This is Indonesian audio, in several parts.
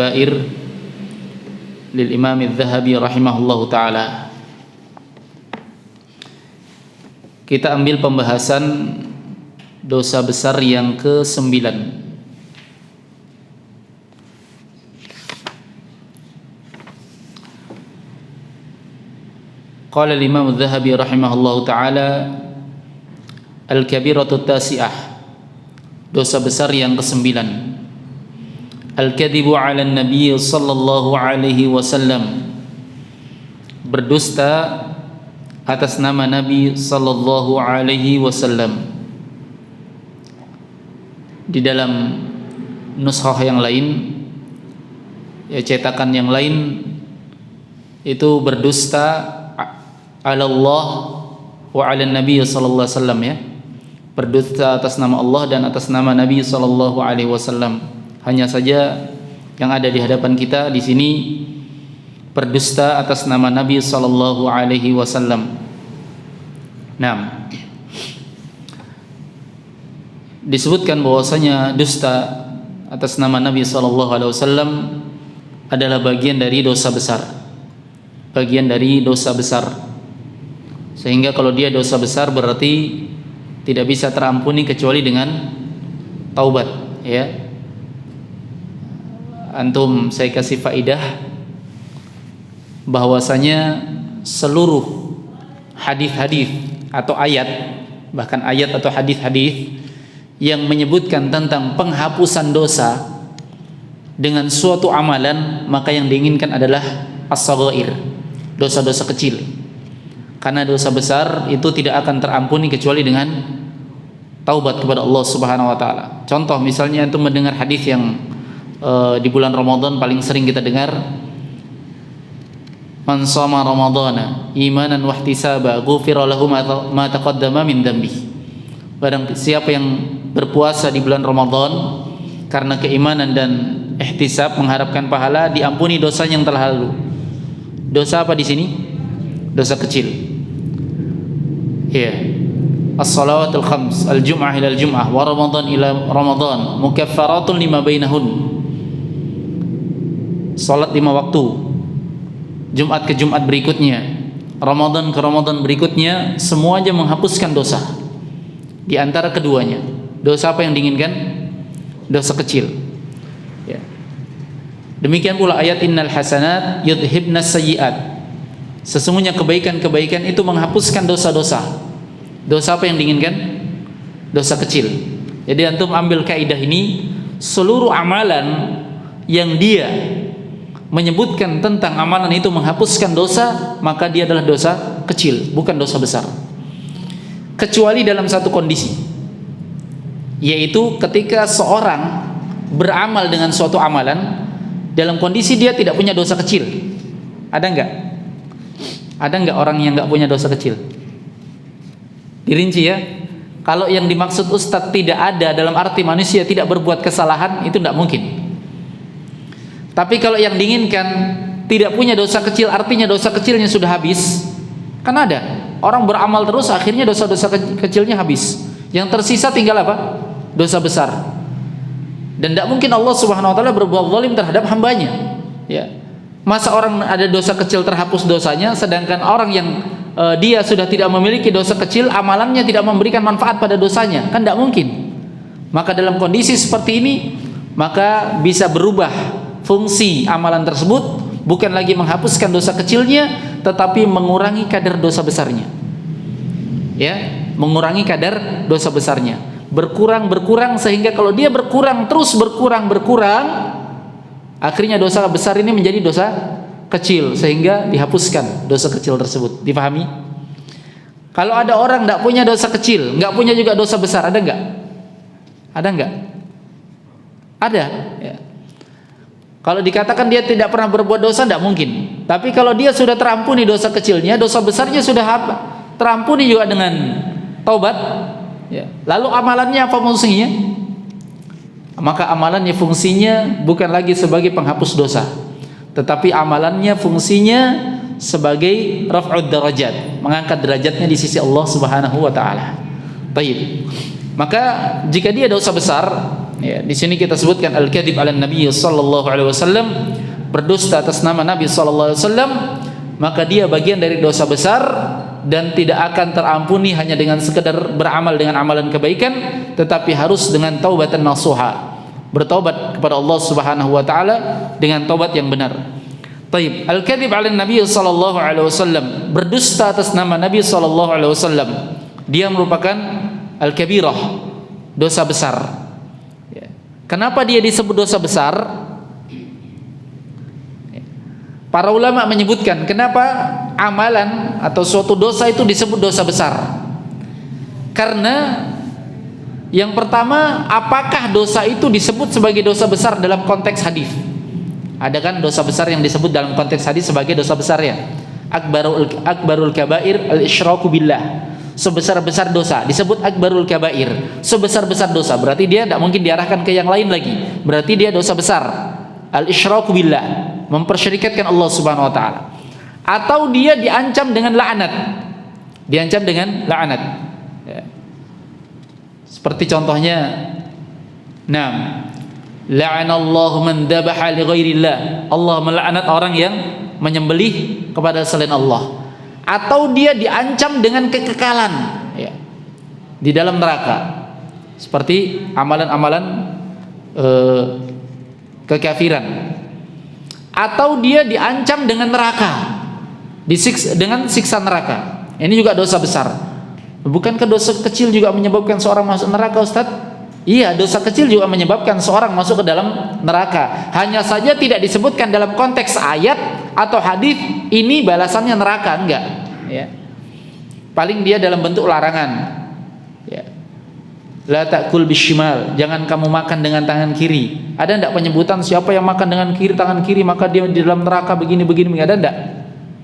al-kabair lil Imam Az-Zahabi rahimahullahu taala. Kita ambil pembahasan dosa besar yang ke-9. Qala al-Imam Az-Zahabi rahimahullahu taala al-kabiratu tasi'ah, dosa besar yang ke-9. Al-kadhibu 'ala an-nabiy sallallahu alaihi wasallam, berdusta atas nama Nabi sallallahu alaihi wasallam. Di dalam nuskhah yang lain, ya cetakan yang lain, itu berdusta 'ala Allah wa 'ala an-nabiy sallallahu alaihi wasallam, ya. Berdusta atas nama Allah dan atas nama Nabi sallallahu alaihi wasallam. Hanya saja yang ada di hadapan kita di sini berdusta atas nama Nabi sallallahu alaihi wasallam. Nah, disebutkan bahwasanya dusta atas nama Nabi sallallahu alaihi wasallam adalah bagian dari dosa besar. Bagian dari dosa besar. Sehingga kalau dia dosa besar berarti tidak bisa terampuni kecuali dengan taubat, ya. Antum, saya kasih faidah bahwasanya seluruh hadis-hadis atau ayat, bahkan ayat atau hadis-hadis yang menyebutkan tentang penghapusan dosa dengan suatu amalan, maka yang diinginkan adalah as-saghair, dosa-dosa kecil. Karena dosa besar itu tidak akan terampuni kecuali dengan taubat kepada Allah Subhanahu wa taala. Contoh misalnya antum mendengar hadis yang di bulan Ramadan paling sering kita dengar, man shoma ramadhana imanan wa ihtisaba ghufira lahu ma taqaddama min dhanbi. Barang siapa yang berpuasa di bulan Ramadan karena keimanan dan ihtisab, mengharapkan pahala, diampuni dosanya yang telah lalu. Dosa apa di sini? Dosa kecil. Ya. As-salawatul khams, al-jum'ah ila al-jum'ah wa ramadan ila ramadan mukaffaratun lima bainahun. Salat 5 waktu, Jumat ke Jumat berikutnya, Ramadan ke Ramadan berikutnya, semuanya menghapuskan dosa. Di antara keduanya, dosa apa yang diinginkan? Dosa kecil, ya. Demikian pula ayat innal hasanat yudhibnas sayyiat, sesungguhnya kebaikan-kebaikan itu menghapuskan dosa-dosa. Dosa apa yang diinginkan? Dosa kecil. Jadi antum ambil kaidah ini, seluruh amalan yang dia menyebutkan tentang amalan itu menghapuskan dosa, maka dia adalah dosa kecil, bukan dosa besar. Kecuali dalam satu kondisi, yaitu ketika seorang beramal dengan suatu amalan dalam kondisi dia tidak punya dosa kecil. Ada enggak? Ada enggak orang yang enggak punya dosa kecil? Dirinci, ya. Kalau yang dimaksud Ustadz tidak ada dalam arti manusia tidak berbuat kesalahan, itu tidak mungkin. Tapi kalau yang diinginkan tidak punya dosa kecil, artinya dosa kecilnya sudah habis. Kan ada orang beramal terus akhirnya dosa-dosa kecilnya habis. Yang tersisa tinggal apa? Dosa besar. Dan tidak mungkin Allah Subhanahu wa taala berbuat zalim terhadap hambanya, ya. Masa orang ada dosa kecil terhapus dosanya, sedangkan orang yang dia sudah tidak memiliki dosa kecil, amalannya tidak memberikan manfaat pada dosanya, kan tidak mungkin. Maka dalam kondisi seperti ini, maka bisa berubah fungsi amalan tersebut, bukan lagi menghapuskan dosa kecilnya, tetapi mengurangi kadar dosa besarnya, ya, mengurangi kadar dosa besarnya, berkurang sehingga kalau dia berkurang terus berkurang, akhirnya dosa besar ini menjadi dosa kecil sehingga dihapuskan dosa kecil tersebut. Dipahami? Kalau ada orang tidak punya dosa kecil, nggak punya juga dosa besar, ada nggak? Ada nggak? Ada, ya. Kalau dikatakan dia tidak pernah berbuat dosa, tidak mungkin. Tapi kalau dia sudah terampuni dosa kecilnya, dosa besarnya sudah terampuni juga dengan taubat, ya. Lalu amalannya apa fungsinya? Maka amalannya fungsinya bukan lagi sebagai penghapus dosa, tetapi amalannya fungsinya sebagai raf'ud darajat, mengangkat derajatnya di sisi Allah Subhanahu wa taala. Baik. Maka jika dia dosa besar, Ya, di sini kita sebutkan al-kadzib 'ala Nabi sallallahu alaihi wasallam, berdusta atas nama Nabi sallallahu alaihi wasallam, maka dia bagian dari dosa besar dan tidak akan terampuni hanya dengan sekedar beramal dengan amalan kebaikan, tetapi harus dengan taubatan nasuha, bertaubat kepada Allah Subhanahu wa taala dengan taubat yang benar. Taib, al-kadzib 'ala Nabi sallallahu alaihi wasallam, berdusta atas nama Nabi sallallahu alaihi wasallam, dia merupakan al-kabirah, dosa besar. Kenapa dia disebut dosa besar? Para ulama menyebutkan kenapa amalan atau suatu dosa itu disebut dosa besar. Karena yang pertama, apakah dosa itu disebut sebagai dosa besar dalam konteks hadis? Ada kan dosa besar yang disebut dalam konteks hadis sebagai dosa besar ya? Akbarul kabair al-isyraku billah. Sebesar-besar dosa disebut akbarul kabair, sebesar-besar dosa, berarti dia tidak mungkin diarahkan ke yang lain lagi, berarti dia dosa besar, al-isyraku billah, mempersyirikatkan Allah Subhanahu wa taala. Atau dia diancam dengan laknat, diancam dengan laknat ya. Seperti contohnya, la'anallahu man dhabaha li ghairillah, Allah melaknat orang yang menyembelih kepada selain Allah. Atau dia diancam dengan kekekalan ya, di dalam neraka, seperti amalan-amalan kekafiran. Atau dia diancam dengan neraka, dengan siksa neraka. Ini juga dosa besar. Bukankah dosa kecil juga menyebabkan seorang masuk neraka, Ustaz? Iya, dosa kecil juga menyebabkan seorang masuk ke dalam neraka. Hanya saja tidak disebutkan dalam konteks ayat atau hadis ini balasannya neraka, enggak. Ya. Paling dia dalam bentuk larangan. Ya. La ta'kul bishimal, jangan kamu makan dengan tangan kiri. Ada enggak penyebutan siapa yang makan dengan tangan kiri maka dia di dalam neraka begini? Ada enggak?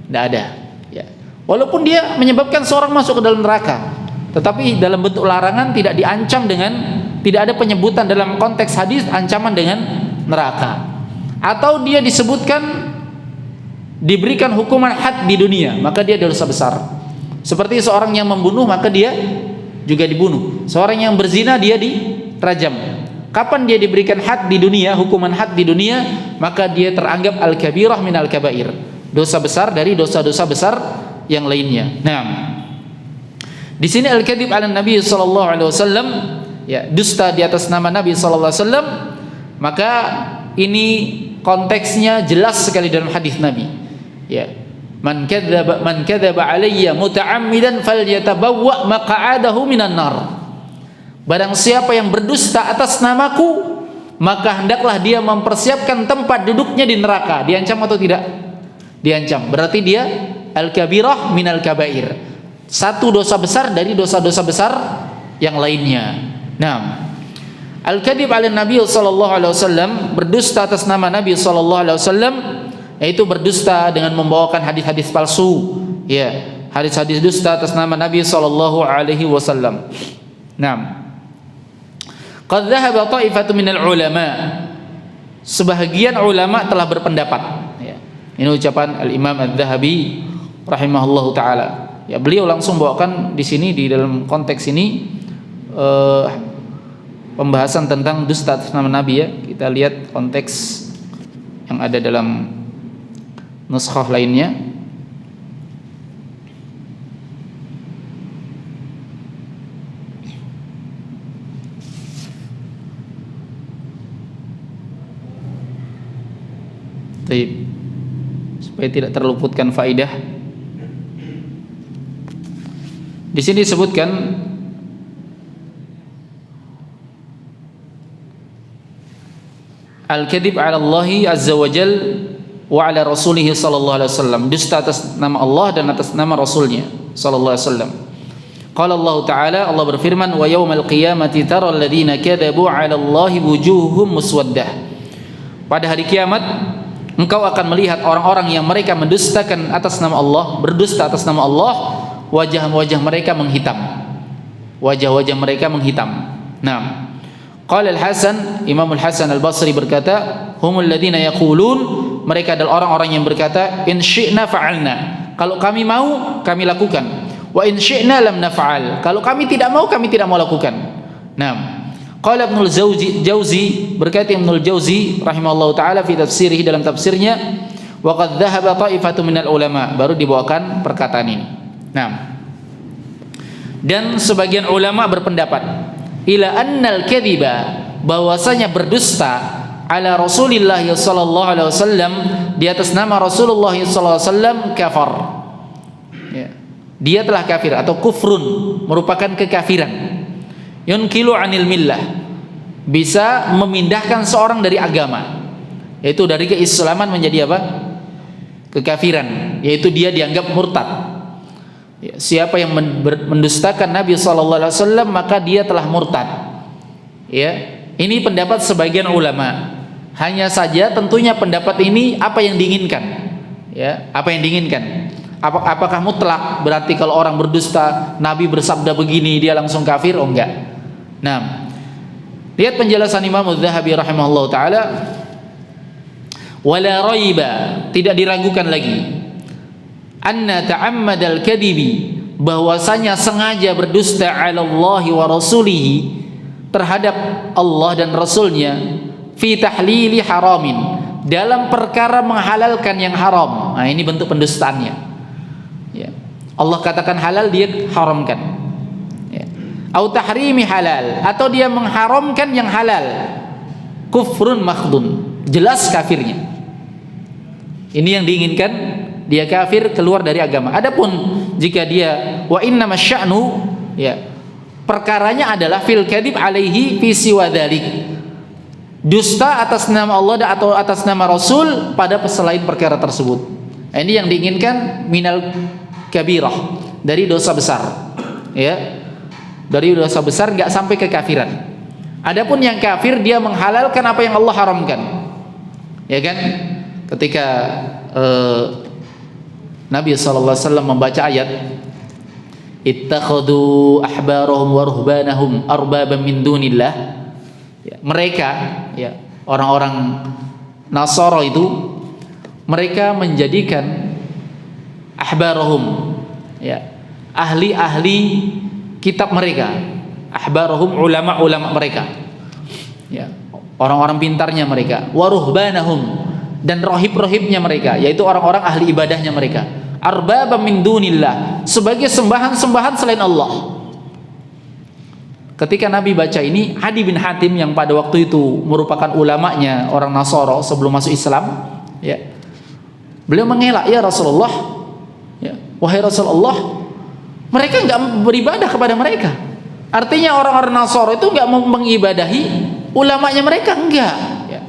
Enggak ada. Ya. Walaupun dia menyebabkan seorang masuk ke dalam neraka, tetapi dalam bentuk larangan, tidak diancam dengan, tidak ada penyebutan dalam konteks hadis ancaman dengan neraka. Atau dia disebutkan diberikan hukuman had di dunia, maka dia dosa besar. Seperti seorang yang membunuh, maka dia juga dibunuh. Seorang yang berzina, dia dirajam. Kapan dia diberikan had di dunia, hukuman had di dunia, maka dia teranggap al-kabirah minal kabair, dosa besar dari dosa-dosa besar yang lainnya. Nah, di sini al-kadzib 'ala Nabi sallallahu alaihi wasallam, ya, dusta di atas nama Nabi sallallahu alaihi wasallam, maka ini konteksnya jelas sekali dalam hadis Nabi. Ya, man kadzaba alayya muta'ammidan falyatabawwa maq'adahu minan nar. Barang siapa yang berdusta atas namaku, maka hendaklah dia mempersiapkan tempat duduknya di neraka. Diancam atau tidak? Diancam. Berarti dia al-kabirah minal kabair, satu dosa besar dari dosa-dosa besar yang lainnya. Nah, al-kadzib 'ala Nabi sallallahu alaihi wasallam, berdusta atas nama Nabi sallallahu alaihi wasallam, yaitu berdusta dengan membawakan hadis-hadis palsu, ya, hadis-hadis dusta atas nama Nabi sallallahu alaihi wasallam. Naam. Qad dhahaba ta'ifatu minal ulama, sebahagian ulama telah berpendapat, ya. Ini ucapan Al-Imam Adz-Dzahabi rahimahullahu taala. Ya, beliau langsung bawakan di sini, di dalam konteks ini pembahasan tentang dusta atas nama Nabi, ya. Kita lihat konteks yang ada dalam nuskhah lainnya. Baik, supaya tidak terluputkan faidah, di sini disebutkan al-kadzib 'ala Allah azza wa jal wa 'ala rasulih sallallahu alaihi wasallam, dusta atas nama Allah dan atas nama Rasulnya sallallahu alaihi wasallam. Qala Allah Ta'ala, Allah berfirman, wa yaumal qiyamati taral ladzina kadzabu 'ala Allahi wujuhum muswaddah. Pada hari kiamat engkau akan melihat orang-orang yang mereka mendustakan atas nama Allah, berdusta atas nama Allah, wajah-wajah mereka menghitam. Wajah-wajah mereka menghitam. Nah, qala Al-Hasan, Imam Al-Hasan Al-Basri berkata, humul ladzina yaqulun, mereka adalah orang-orang yang berkata, in syi'na fa'alna, kalau kami mau kami lakukan, wa in syi'na lam naf'al, kalau kami tidak mau kami tidak mau lakukan. Nah, Qala Ibnul Jauzi, berkata Ibnul Jauzi rahimahullahu taala fi tafsirih, dalam tafsirnya, wa qad dhahaba ta'ifatu minal ulama, baru dibawakan perkataan ini. Nah, dan sebagian ulama berpendapat ila annal kadhiba, bahwasanya berdusta ala Rasulillah sallallahu alaihi wasallam, di atas nama Rasulullah sallallahu alaihi wasallam, kafar. Ya. Dia telah kafir atau kufrun, merupakan kekafiran. Yunkilu anil millah, bisa memindahkan seorang dari agama, yaitu dari keislaman menjadi apa? Kekafiran, yaitu dia dianggap murtad. Ya, siapa yang mendustakan Nabi SAW maka dia telah murtad. Ya, ini pendapat sebagian ulama. Hanya saja tentunya pendapat ini apa yang diinginkan? Ya, apa yang diinginkan? Apakah mutlak berarti kalau orang berdusta Nabi bersabda begini dia langsung kafir? Oh enggak. Nah, lihat penjelasan Imam Az-Zahabi rahimahullah taala, wala raiba, tidak diragukan lagi, anna ta'ammadal kadhibi, bahwasanya sengaja berdusta ala Allah wa rasulihi, terhadap Allah dan Rasulnya, fi tahlili haramin, dalam perkara menghalalkan yang haram. Nah, ini bentuk pendustaannya. Ya. Allah katakan halal, dia haramkan. Au tahrimi halal, atau dia mengharamkan yang halal, kufrun makhdun, jelas kafirnya. Ini yang diinginkan, dia kafir, keluar dari agama. Adapun jika dia wa inna masya'nu, ya, perkaranya adalah fil kadhib alaihi fi siwa dzalik, dusta atas nama Allah atau atas nama Rasul pada selain perkara tersebut. Nah, ini yang diinginkan, minal kabirah, dari dosa besar. Ya, dari dosa besar nggak sampai ke kafiran. Adapun yang kafir, dia menghalalkan apa yang Allah haramkan. Ya kan? Ketika Nabi SAW membaca ayat ittakhadhu ahbarahum wa ruhbanahum arbaban min dunillah, ya, mereka, ya, orang-orang Nasara itu, mereka menjadikan ahbarahum, ya, ahli-ahli kitab mereka, ahbarahum, ulama-ulama mereka, ya, orang-orang pintarnya mereka, waruhbanahum, dan rohib-rohibnya mereka, yaitu orang-orang ahli ibadahnya mereka, arbabam min dunillah, sebagai sembahan-sembahan selain Allah. Ketika Nabi baca ini, Adi bin Hatim yang pada waktu itu merupakan ulamanya orang Nasara sebelum masuk Islam, ya, beliau mengelak, ya Rasulullah, ya, wahai Rasulullah, mereka nggak beribadah kepada mereka. Artinya orang-orang Nasara itu nggak mengibadahi ulamanya mereka, enggak. Ya.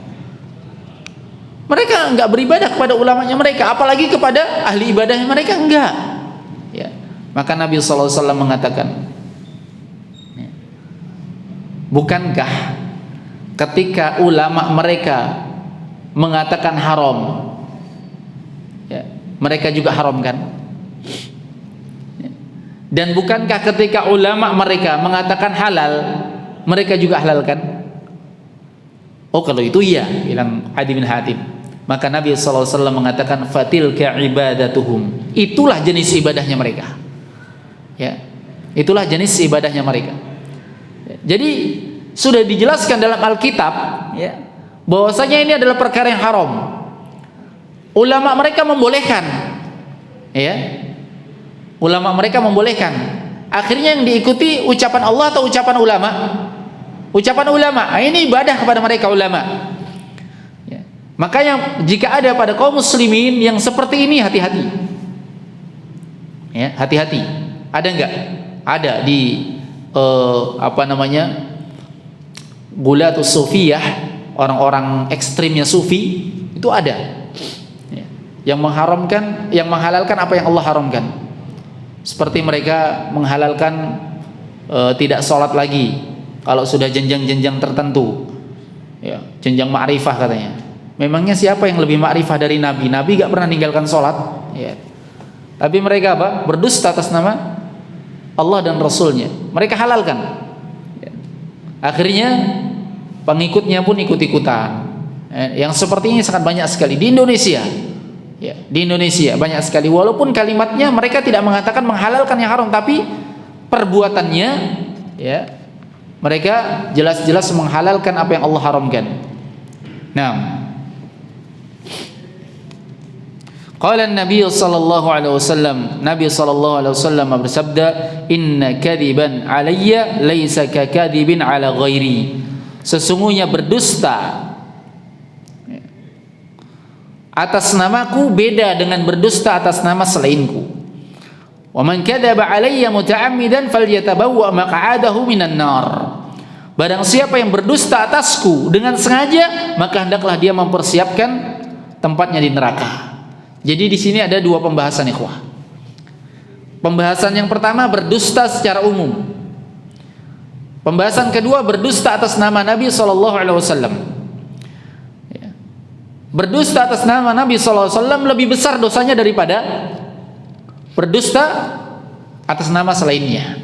Mereka nggak beribadah kepada ulamanya mereka, apalagi kepada ahli ibadahnya mereka, enggak. Ya. Maka Nabi SAW mengatakan, ya, bukankah ketika ulama mereka mengatakan haram, ya, mereka juga haramkan? Dan bukankah ketika ulama mereka mengatakan halal, mereka juga halalkan? Oh, kalau itu iya, bilang Adi bin Hatim. Maka Nabi SAW mengatakan fatilka ibadatuhum, itulah jenis ibadahnya mereka. Ya, itulah jenis ibadahnya mereka. Ya, jadi sudah dijelaskan dalam Alkitab, ya, bahwasanya ini adalah perkara yang haram. Ulama mereka membolehkan, ya. Ulama mereka membolehkan. Akhirnya yang diikuti ucapan Allah atau ucapan ulama? Ucapan ulama. Nah, ini ibadah kepada mereka ulama. Ya. Makanya jika ada pada kaum muslimin yang seperti ini, hati-hati. Ya, hati-hati. Ada enggak? Ada di Gulatus Sufiyah, orang-orang ekstrimnya sufi, itu ada. Ya. Yang mengharamkan, yang menghalalkan apa yang Allah haramkan. Seperti mereka menghalalkan tidak sholat lagi kalau sudah jenjang-jenjang tertentu, ya, jenjang ma'rifah katanya. Memangnya siapa yang lebih ma'rifah dari Nabi? Nabi gak pernah meninggalkan sholat, ya. Tapi mereka apa? Berdusta atas nama Allah dan Rasulnya. Mereka halalkan, ya. Akhirnya pengikutnya pun ikut-ikutan. Yang seperti ini sangat banyak sekali di Indonesia. Ya, di Indonesia banyak sekali, walaupun kalimatnya mereka tidak mengatakan menghalalkan yang haram, tapi perbuatannya, ya, Mereka jelas-jelas menghalalkan apa yang Allah haramkan. Nah, qala an-nabiy sallallahu alaihi wasallam, Nabi sallallahu alaihi wasallam bersabda, "Inna kadiban alayya laisa ka kadibin ala ghairi." Sesungguhnya berdusta atas namaku beda dengan berdusta atas nama selainku. Wa man kadzaba alayya muta'ammidan falyatabawwa maq'adahu minan nar. Barang siapa yang berdusta atasku dengan sengaja, maka hendaklah dia mempersiapkan tempatnya di neraka. Jadi di sini ada dua pembahasan, ikhwah. Pembahasan yang pertama berdusta secara umum. Pembahasan kedua berdusta atas nama Nabi sallallahu alaihi wasallam. Berdusta atas nama Nabi sallallahu alaihi wasallam lebih besar dosanya daripada berdusta atas nama selainnya,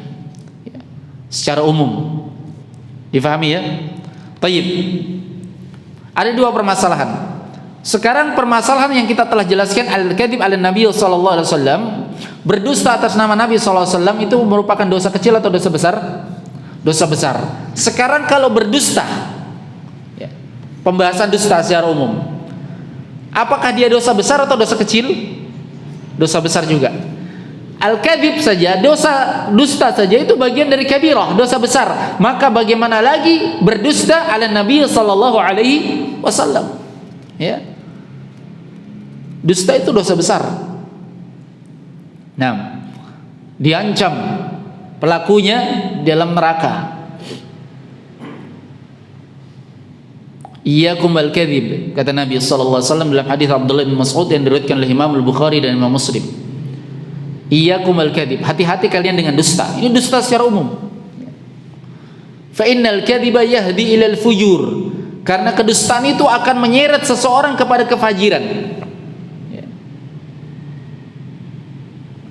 secara umum. Difahami ya? Tayyib. Ada dua permasalahan. Sekarang permasalahan yang kita telah jelaskan, al-kadzib ala Nabi sallallahu alaihi wasallam, berdusta atas nama Nabi sallallahu alaihi wasallam itu merupakan dosa kecil atau dosa besar? Dosa besar. Sekarang kalau berdusta, ya, pembahasan dusta secara umum, apakah dia dosa besar atau dosa kecil? Dosa besar juga. Al-kadzib saja, dosa dusta saja itu bagian dari kabirah, dosa besar. Maka bagaimana lagi berdusta ala Nabi sallallahu alaihi wasallam? Ya. Dusta itu dosa besar. Nah, diancam pelakunya dalam neraka. Iyyakum wal kadzib, kata Nabi sallallahu alaihi wasallam dalam hadis Abdullah bin Mas'ud yang diriwayatkan oleh Imam Al-Bukhari dan Imam Muslim. Iyyakum wal kadzib, hati-hati kalian dengan dusta. Ini dusta secara umum. Fa innal kadziba yahdi ilal fujur. Karena kedustaan itu akan menyeret seseorang kepada kefajiran. Ya.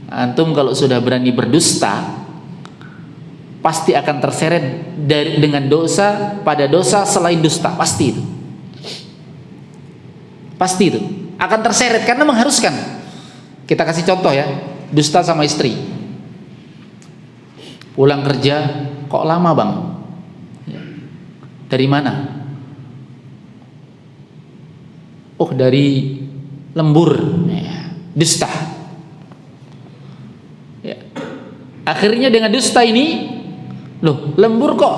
Antum kalau sudah berani berdusta, pasti akan terseret dengan dosa pada dosa selain dusta, pasti itu. Pasti itu akan terseret karena mengharuskan. Kita kasih contoh ya, dusta sama istri. Pulang kerja, kok lama bang? Ya. Dari mana? Oh dari lembur. Ya. Dusta. Ya. Akhirnya dengan dusta ini, loh lembur kok?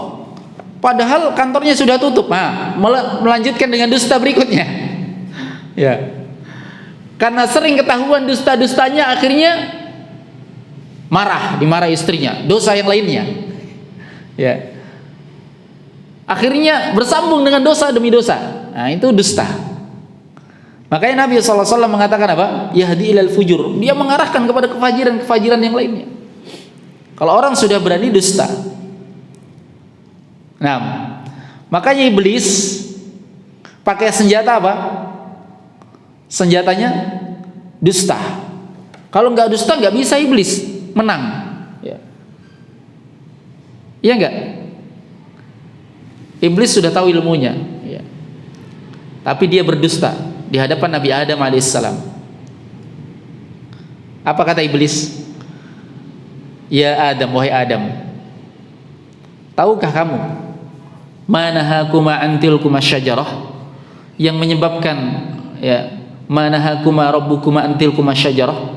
Padahal kantornya sudah tutup. Nah, melanjutkan dengan dusta berikutnya. Ya. Karena sering ketahuan dusta-dustanya, akhirnya marah, dimarahi istrinya, dosa yang lainnya. Ya. Akhirnya bersambung dengan dosa demi dosa. Nah, itu dusta. Makanya Nabi SAW mengatakan apa? Yahdi ilal fujur. Dia mengarahkan kepada kefajiran-kefajiran yang lainnya. Kalau orang sudah berani dusta. Nah, makanya iblis pakai senjata apa? Senjatanya dusta. Kalau nggak dusta nggak bisa iblis menang. Ya. Iya nggak? Iblis sudah tahu ilmunya. Ya. Tapi dia berdusta di hadapan Nabi Adam alaihissalam. Apa kata iblis? Ya Adam, wahai Adam, tahukah kamu manahakuma antilkuma syajarah, yang menyebabkan ya manahakuma rabbukuma antilkuma syajarah,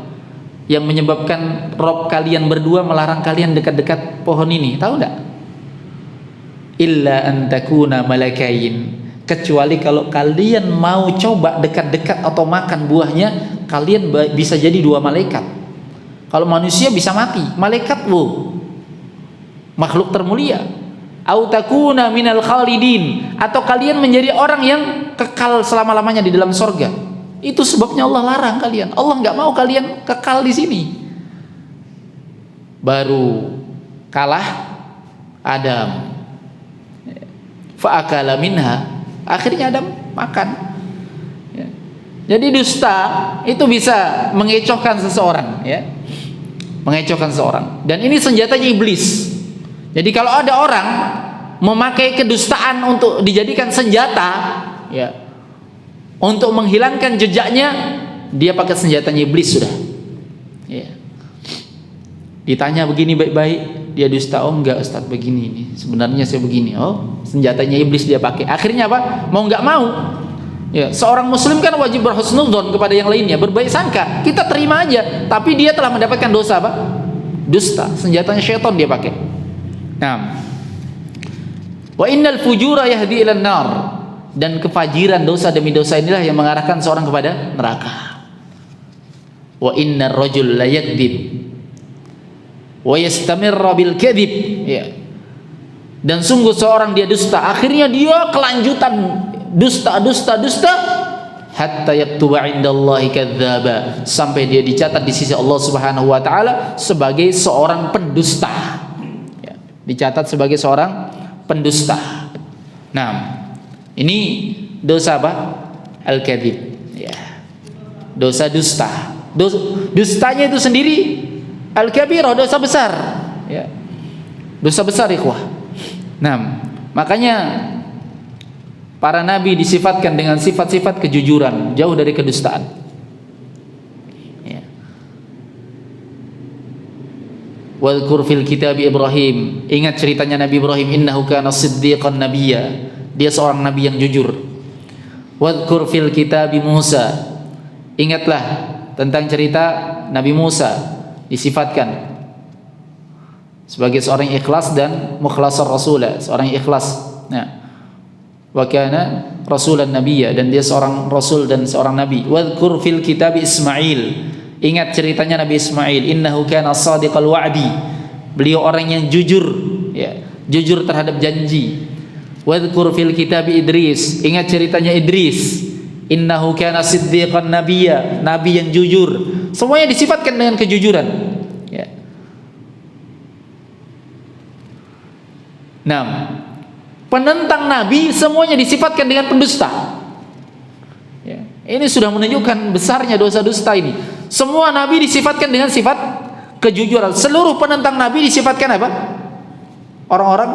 yang menyebabkan Rob kalian berdua melarang kalian dekat-dekat pohon ini, tahu enggak? Illa an takuna malakain, kecuali kalau kalian mau coba dekat-dekat atau makan buahnya, kalian bisa jadi dua malaikat. Kalau manusia bisa mati, malaikat makhluk termulia. Au takuna minal khalidin, atau kalian menjadi orang yang kekal selama-lamanya di dalam sorga. Itu sebabnya Allah larang kalian. Allah nggak mau kalian kekal di sini. Baru kalah Adam. Fa'akala minha, akhirnya Adam makan. Ya. Jadi dusta itu bisa mengecohkan seseorang, ya, mengecohkan seseorang. Dan ini senjatanya iblis. Jadi kalau ada orang memakai kedustaan untuk dijadikan senjata, ya, untuk menghilangkan jejaknya, dia pakai senjatanya iblis sudah. Ya. Ditanya begini baik-baik, dia dusta. Oh enggak Ustaz, begini nih, sebenarnya saya begini. Oh, senjatanya iblis dia pakai. Akhirnya apa? Mau nggak mau, ya, seorang muslim kan wajib berhusnudzon kepada yang lainnya, berbaik sangka. Kita terima aja, tapi dia telah mendapatkan dosa apa? Dusta. Senjatanya syaitan dia pakai. Nah, wa innal fujura yahdi ilan nar, dan kefajiran, dosa demi dosa inilah yang mengarahkan seorang kepada neraka. Wa innar rajul la yakdzib wa yastamirra bil kadzib, ya. Dan sungguh seorang dia dusta, akhirnya dia kelanjutan dusta hatta yaktuba indallahi kadzdzaba, sampai dia dicatat di sisi Allah Subhanahu wa taala sebagai seorang pendusta, ya, dicatat sebagai seorang pendusta. Nah, ini dosa apa? Al-kadzib, ya. Dosa dusta. Dustanya itu sendiri al-kabirah, dosa besar, ya. Dosa besar, ikhwah. Nah, makanya para nabi disifatkan dengan sifat-sifat kejujuran, jauh dari kedustaan, ya. Wadhkur fil kitab Ibrahim, ingat ceritanya Nabi Ibrahim, innahu kana siddiqan nabiyya, dia seorang nabi yang jujur. Wadhkur fil kitab Musa, ingatlah tentang cerita Nabi Musa, disifatkan sebagai seorang yang ikhlas dan mukhlasar rasulah, seorang yang ikhlas. Nah, wa kana rasulan nabiyya, dan dia seorang rasul dan seorang nabi. Wadhkur fil kitab Ismail, ingat ceritanya Nabi Ismail, innahu kana shadiqal wa'di, beliau orang yang jujur, ya, jujur terhadap janji. Wadhkur fil kitab Idris, ingat ceritanya Idris, innahu kana siddiqan nabiyya, nabi yang jujur. Semuanya disifatkan dengan kejujuran, ya. Nah, penentang nabi semuanya disifatkan dengan pendusta, ya. Ini sudah menunjukkan besarnya dosa dusta ini. Semua nabi disifatkan dengan sifat kejujuran. Seluruh penentang nabi disifatkan apa? Orang-orang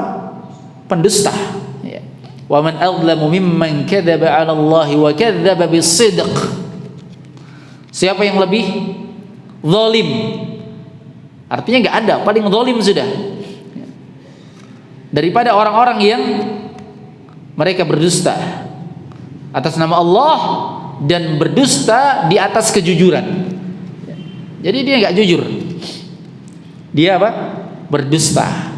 pendusta, ya. Wa man adlamu mimman kadzaba 'ala Allah wa kadzdzaba bis-sidq. Siapa yang lebih zalim? Artinya enggak ada, paling zalim sudah, daripada orang-orang yang mereka berdusta atas nama Allah dan berdusta di atas kejujuran. Jadi dia enggak jujur, dia apa? Berdusta.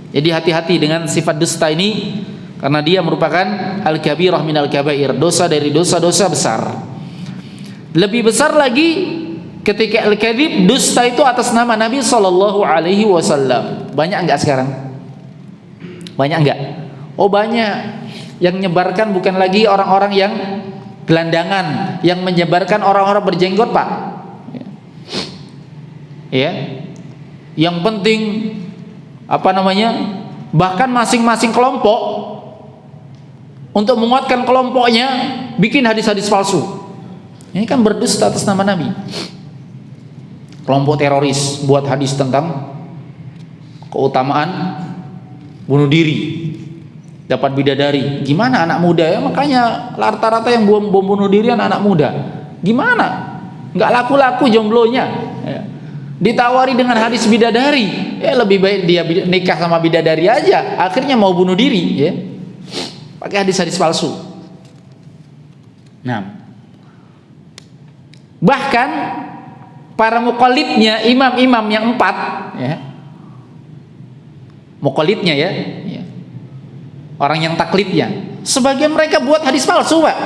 Jadi hati-hati dengan sifat dusta ini, karena dia merupakan al-kabirah minal kabair, dosa dari dosa-dosa besar. Lebih besar lagi ketika al-kadzib, dusta itu atas nama Nabi sallallahu alaihi wasallam. Banyak enggak sekarang? Banyak enggak? Oh banyak. Yang nyebarkan bukan lagi orang-orang yang gelandangan, yang menyebarkan orang-orang berjenggot, Pak. Ya. Yang penting apa namanya? Bahkan masing-masing kelompok untuk menguatkan kelompoknya bikin hadis-hadis palsu. Ini kan berdusta atas nama Nabi. Kelompok teroris buat hadis tentang keutamaan bunuh diri, dapat bidadari. Gimana anak muda, ya? Makanya rata-rata yang bom bunuh diri anak-anak muda. Gimana? Nggak laku-laku jomblonya, ya. Ditawari dengan hadis bidadari, ya lebih baik dia nikah sama bidadari aja. Akhirnya mau bunuh diri, ya. Pakai hadis-hadis palsu. Nah, bahkan para muqallidnya, imam-imam yang 4, ya, muqallidnya, ya, orang yang taklidnya, sebagian mereka buat hadis palsu, Pak,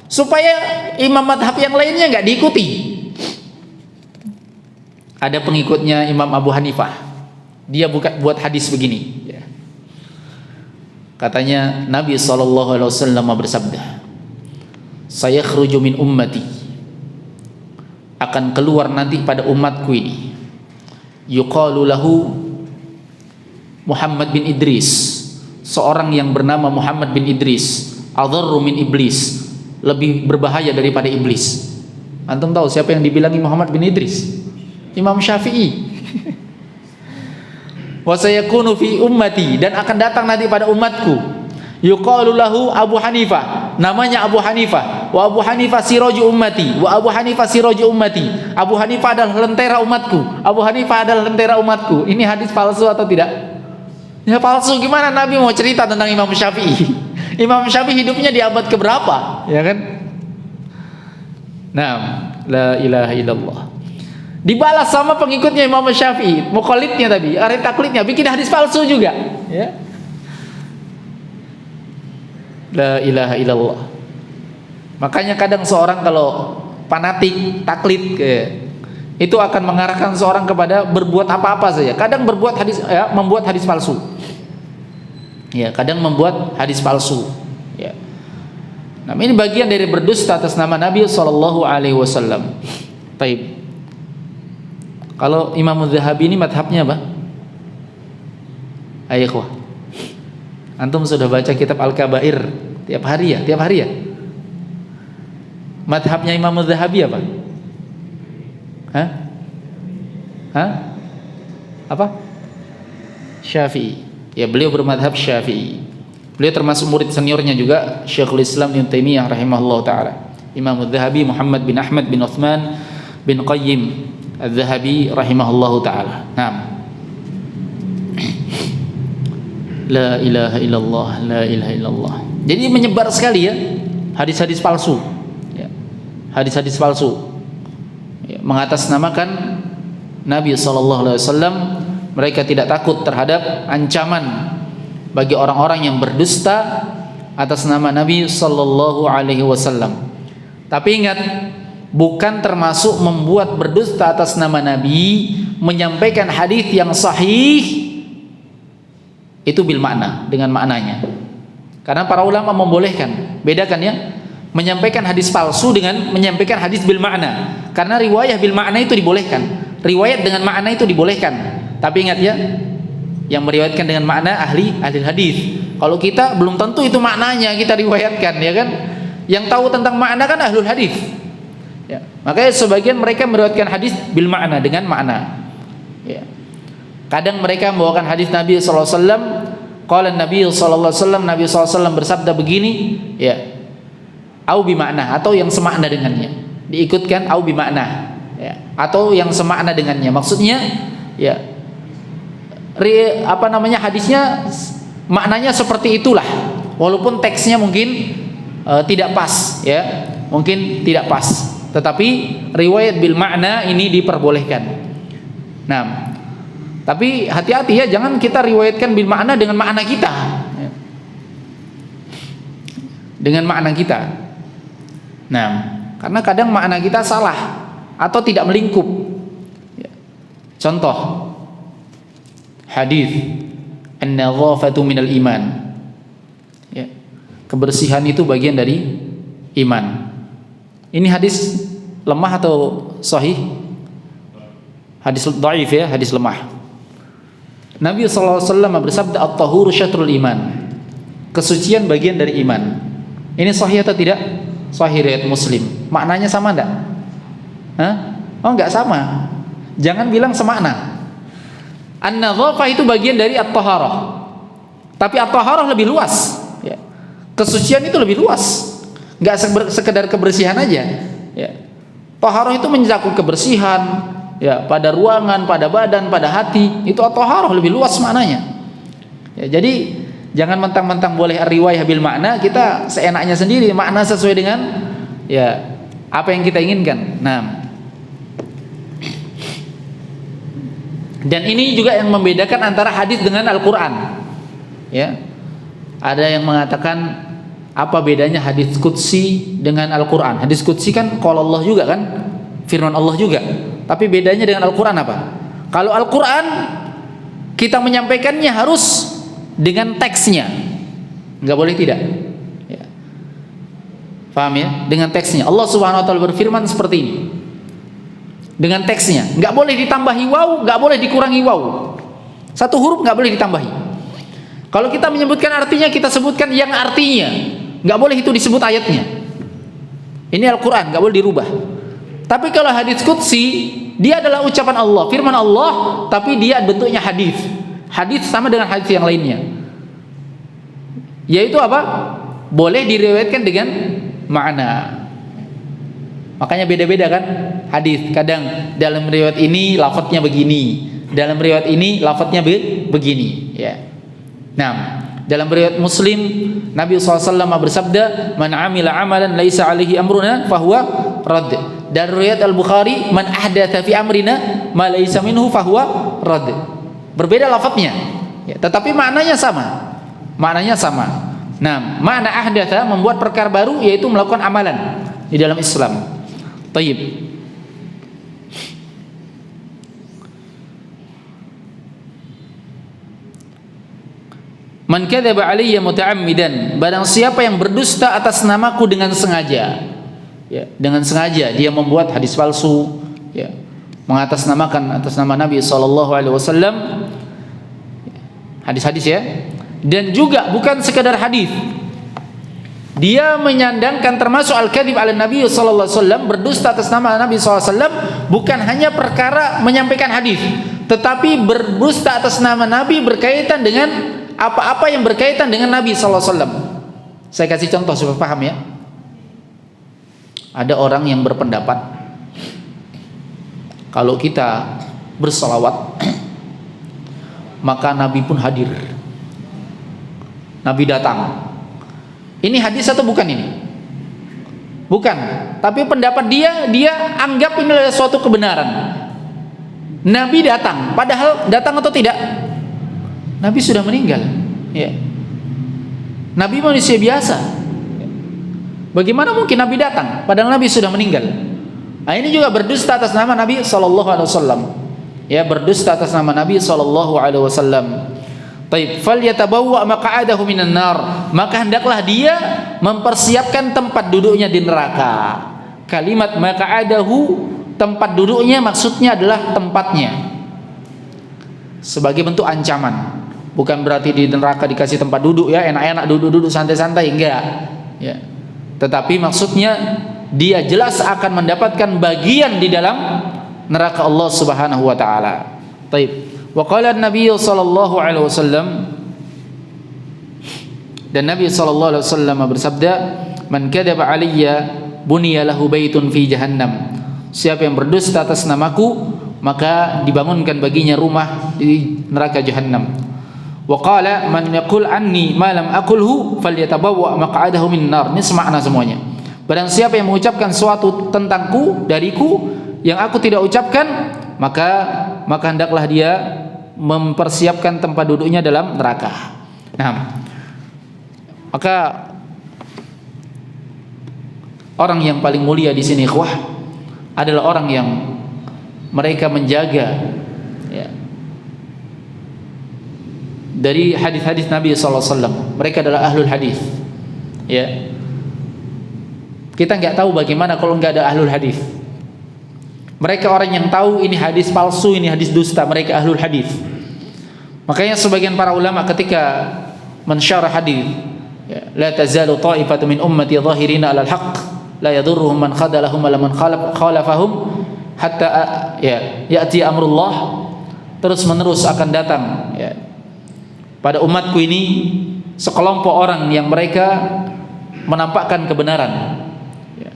supaya imam madhab yang lainnya nggak diikuti. Ada pengikutnya Imam Abu Hanifah, dia buat hadis begini, ya. Katanya Nabi SAW bersabda, sayakhruju min ummati, akan keluar nanti pada umatku ini, yuqalu lahu Muhammad bin Idris, seorang yang bernama Muhammad bin Idris, adharru min iblis, lebih berbahaya daripada iblis. Antum tahu siapa yang dibilangi Muhammad bin Idris? Imam Syafi'i. Wa sayakunu fi ummati, dan akan datang nanti pada umatku, yuqalu lahu Abu Hanifah, namanya Abu Hanifah, Wa Abu Hanifah siraju ummati, wa Abu Hanifah siraju ummati. Abu Hanifah adalah lentera umatku. Abu Hanifah adalah lentera umatku. Ini hadis palsu atau tidak? Ya palsu. Gimana Nabi mau cerita tentang Imam Syafi'i? Imam Syafi'i hidupnya di abad keberapa? Ya kan? Nah, la ilaha illallah. Dibalas sama pengikutnya Imam Syafi'i, muqallidnya tadi, ahli taklidnya bikin hadis palsu juga, ya. La ilaha illallah. Makanya kadang seorang kalau fanatik taklid itu akan mengarahkan seorang kepada berbuat apa-apa saja. Kadang berbuat hadis ya, membuat hadis palsu. Ya, kadang membuat hadis palsu, ya. Nah, ini bagian dari berdusta atas nama Nabi sallallahu alaihi wasallam. Baik. Kalau Imam Zahabi ini madhabnya apa? Ayo ikhwah, antum sudah baca kitab Al-Kabair tiap hari ya? Tiap hari ya? Madhabnya Imam Zahabi apa? Hah? Hah? Apa? Syafi'i. Ya, beliau bermadhab Syafi'i. Beliau termasuk murid seniornya juga Syekhul Islam Ibnu Taimiyah rahimahullah taala. Imam Zahabi Muhammad bin Ahmad bin Utsman bin Qayyim Az-Zahabi rahimahullahu taala. Naam. La ilaha illallah, la ilaha illallah. Jadi menyebar sekali ya hadis-hadis palsu. Ya. Hadis-hadis palsu. Ya, mengatasnamakan Nabi sallallahu alaihi wasallam. Mereka tidak takut terhadap ancaman bagi orang-orang yang berdusta atas nama Nabi sallallahu alaihi wasallam. Tapi ingat, bukan termasuk membuat berdusta atas nama Nabi, menyampaikan hadis yang sahih itu bil makna, dengan maknanya. Karena para ulama membolehkan, bedakan ya, menyampaikan hadis palsu dengan menyampaikan hadis bil makna. Karena riwayah bil makna itu dibolehkan, riwayat dengan makna itu dibolehkan. Tapi ingat ya, yang meriwayatkan dengan makna ahli hadis. Kalau kita belum tentu itu maknanya kita riwayatkan, ya kan? Yang tahu tentang makna kan ahlul hadis. Ya, makanya sebagian mereka meriwayatkan hadis bil makna, dengan makna. Ya. Kadang mereka membawakan hadis Nabi sallallahu alaihi wasallam, qala Nabi sallallahu alaihi wasallam, Nabi sallallahu alaihi wasallam bersabda begini, ya. Au bi makna, atau yang semakna dengannya. Diikutkan au bi makna, ya. Atau yang semakna dengannya. Maksudnya, ya. Hadisnya maknanya seperti itulah. Walaupun teksnya mungkin tidak pas, ya. Mungkin tidak pas. Tetapi riwayat bil makna ini diperbolehkan. Nah, tapi hati-hati ya, jangan kita riwayatkan bil makna dengan makna kita, dengan makna kita. Nah, karena kadang makna kita salah atau tidak melingkup. Contoh hadis an-nadhafatu minal iman, ya, kebersihan itu bagian dari iman. Ini hadis lemah atau sahih? Hadis dhaif ya, hadis lemah. Nabi sallallahu alaihi wasallam bersabda, at-tahuru syatrul iman. Kesucian bagian dari iman. Ini sahih atau tidak? Sahih, riwayat Muslim. Maknanya sama enggak? Hah? Oh, enggak sama. Jangan bilang semakna. An-nadhafah itu bagian dari at-taharah. Tapi at-taharah lebih luas, ya. Kesucian itu lebih luas. Enggak sekedar kebersihan aja, ya. Taharah itu mencakup kebersihan, ya, pada ruangan, pada badan, pada hati. Itu at-taharah lebih luas maknanya. Ya, jadi jangan mentang-mentang boleh riwayah bil makna, kita seenaknya sendiri makna sesuai dengan ya apa yang kita inginkan. Nah, dan ini juga yang membedakan antara hadis dengan Al-Qur'an. Ya. Ada yang mengatakan, apa bedanya hadis qudsi dengan Al-Qur'an? Hadis qudsi kan qala Allah juga kan? Firman Allah juga. Tapi bedanya dengan Al-Qur'an apa? Kalau Al-Qur'an kita menyampaikannya harus dengan teksnya. Enggak boleh tidak. Ya. Paham ya? Dengan teksnya. Allah Subhanahu wa taala berfirman seperti ini. Dengan teksnya. Enggak boleh ditambahi waw, enggak boleh dikurangi waw. Satu huruf enggak boleh ditambahi. Kalau kita menyebutkan artinya, kita sebutkan yang artinya. Enggak boleh itu disebut ayatnya. Ini Al-Qur'an, enggak boleh dirubah. Tapi kalau hadis qudsi, dia adalah ucapan Allah, firman Allah, tapi dia bentuknya hadis. Hadis sama dengan hadis yang lainnya. Yaitu apa? Boleh diriwayatkan dengan makna. Makanya beda-beda kan hadis. Kadang dalam riwayat ini lafadznya begini, dalam riwayat ini lafadznya begini, ya. Nah, dalam riwayat Muslim Nabi SAW bersabda, "Man 'amila 'amalan laisa 'alaihi amruna fahuwa radd." Dan riwayat Al-Bukhari, "Man ahdatsa fi amrina ma laisa minhu fahuwa radd." Berbeda lafadznya, ya, tetapi maknanya sama. Maknanya sama. Nah, makna ahdatsa membuat perkara baru, yaitu melakukan amalan di dalam Islam. Tayyib. Man kadzaba alayya muta'ammidan, barang siapa yang berdusta atas namaku dengan sengaja, ya, dengan sengaja dia membuat hadis palsu, ya, mengatasnamakan atas nama Nabi sallallahu alaihi wasallam, hadis-hadis, ya. Dan juga bukan sekadar hadis, dia menyandangkan termasuk al-kadzib ala Nabi sallallahu alaihi wasallam, berdusta atas nama Nabi sallallahu alaihi wasallam, bukan hanya perkara menyampaikan hadis, tetapi berdusta atas nama Nabi berkaitan dengan apa-apa yang berkaitan dengan Nabi sallallahu alaihi wasallam. Saya kasih contoh supaya paham, ya. Ada orang yang berpendapat kalau kita bersalawat maka Nabi pun hadir, Nabi datang. Ini hadis atau bukan ini? Bukan. Tapi pendapat dia anggap ini adalah suatu kebenaran. Nabi datang, padahal datang atau tidak? Nabi sudah meninggal, ya. Nabi manusia biasa. Bagaimana mungkin Nabi datang padahal Nabi sudah meninggal? Nah, ini juga berdusta atas nama Nabi sallallahu alaihi wasallam. Ya, berdusta atas nama Nabi sallallahu alaihi wasallam. Taib, falyatabawwa maq'adahu minan nar, maka hendaklah dia mempersiapkan tempat duduknya di neraka. Kalimat maq'adahu, tempat duduknya, maksudnya adalah tempatnya, sebagai bentuk ancaman. Bukan berarti di neraka dikasih tempat duduk, ya, enak-enak duduk-duduk santai-santai, enggak, ya. Tetapi maksudnya dia jelas akan mendapatkan bagian di dalam neraka Allah Subhanahu wa taala. Taib. Wa qala an-nabiy sallallahu alaihi wasallam, dan Nabi sallallahu alaihi wasallam bersabda, "Man kadzaba alayya buniya lahu baitun fi jahannam." Siapa yang berdusta atas namaku, maka dibangunkan baginya rumah di neraka Jahannam. Wa qala man yaqul anni ma lam aqulhu falyatabawwa maq'adahu min nar. Ini semakna semuanya. Barang siapa yang mengucapkan sesuatu tentangku, dariku, yang aku tidak ucapkan, maka hendaklah dia mempersiapkan tempat duduknya dalam neraka. Nah, maka orang yang paling mulia di sini, ikhwah, adalah orang yang mereka menjaga, ya, dari hadis-hadis Nabi sallallahu alaihi wasallam. Mereka adalah ahlul hadis, ya. Kita nggak tahu bagaimana kalau nggak ada ahlul hadis. Mereka orang yang tahu ini hadis palsu, ini hadis dusta, mereka ahlul hadis. Makanya sebagian para ulama ketika mensyarah hadis, ya, la tazalu ta'ifatu min ummati zahirina 'alal haqq la yadurruhum man khadalahum wa man khalafahum hatta ya'ti amrullah. Terus menerus akan datang, ya, pada umatku ini sekelompok orang yang mereka menampakkan kebenaran, ya.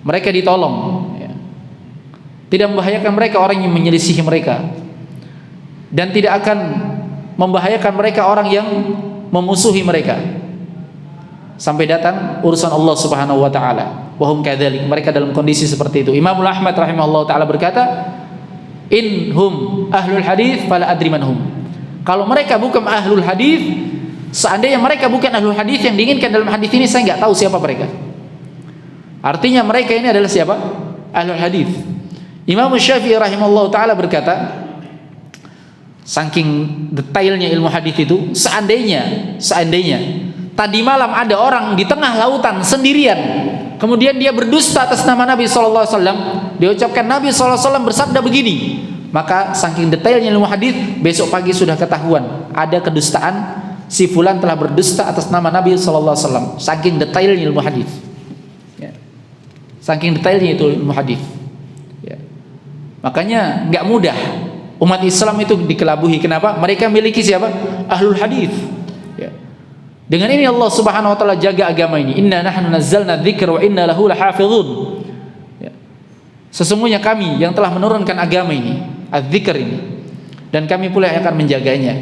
Mereka ditolong, ya. Tidak membahayakan mereka orang yang menyelisihi mereka, dan tidak akan membahayakan mereka orang yang memusuhi mereka, sampai datang urusan Allah Subhanahu wa taala. Wa hum kadzalik, mereka dalam kondisi seperti itu. Imam Ahmad rahimahullah taala berkata, "In hum ahlul hadis fala adri man hum." Kalau mereka bukan ahlul hadis, seandainya mereka bukan ahlul hadis yang diinginkan dalam hadis ini, saya nggak tahu siapa mereka. Artinya mereka ini adalah siapa? Ahlul hadis. Imam Syafi'i rahimahullah taala berkata, saking detailnya ilmu hadis itu, seandainya tadi malam ada orang di tengah lautan sendirian, kemudian dia berdusta atas nama Nabi sallallahu alaihi wasallam, dia ucapkan Nabi sallallahu alaihi wasallam bersabda begini, maka saking detailnya ilmu hadis, besok pagi sudah ketahuan ada kedustaan, si fulan telah berdusta atas nama Nabi sallallahu alaihi wasallam. Saking detailnya ilmu hadis, ya. Saking detailnya itu ilmu hadis, ya. Makanya nggak mudah umat Islam itu dikelabuhi. Kenapa? Mereka miliki siapa? Ahlul hadis, ya. Dengan ini Allah Subhanahu wa taala jaga agama ini. Inna nahnu nazzalna dzikra wa inna lahu lahafizun. Ya. Sesungguhnya kami yang telah menurunkan agama ini, az-dzikr ini, dan kami pula yang akan menjaganya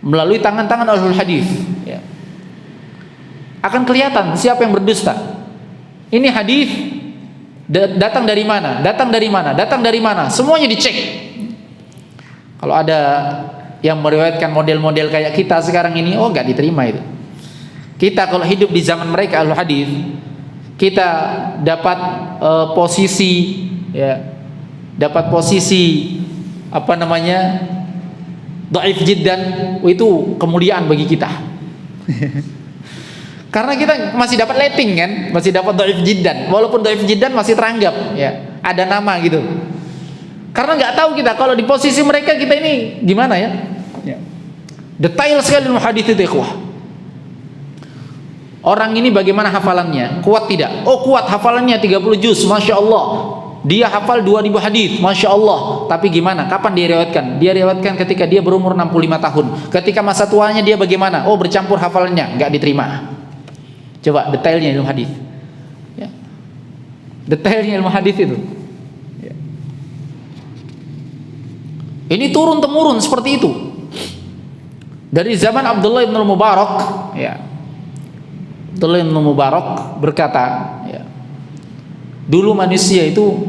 melalui tangan-tangan ahlul hadis. Ya. Akan kelihatan siapa yang berdusta. Ini hadis datang dari mana? Datang dari mana? Datang dari mana? Semuanya dicek. Kalau ada yang meriwayatkan model-model kayak kita sekarang ini, oh nggak diterima itu. Kita kalau hidup di zaman mereka ahlul hadis, kita dapat posisi, ya, dapat posisi apa namanya, dhaif jiddan, itu kemuliaan bagi kita. Karena kita masih dapat letting kan, masih dapat dhaif jiddan, walaupun dhaif jiddan masih teranggap, ya, ada nama gitu. Karena nggak tahu kita kalau di posisi mereka kita ini gimana ya. Ya. Detail sekali ilmu hadis itu, ikhwah. Orang ini bagaimana hafalannya? Kuat tidak? Oh kuat, hafalannya 30 juz, Masya Allah. Dia hafal 2000 hadis, Masya Allah. Tapi gimana? Kapan dia riwayatkan? Dia riwayatkan ketika dia berumur 65 tahun. Ketika masa tuanya dia bagaimana? Oh bercampur hafalannya, nggak diterima. Coba detailnya ilmu hadis. Ya. Detailnya ilmu hadis itu. Ya. Ini turun temurun seperti itu. Dari zaman Abdullah bin Mubarak, ya. Abdullah bin Mubarak berkata, ya, dulu manusia itu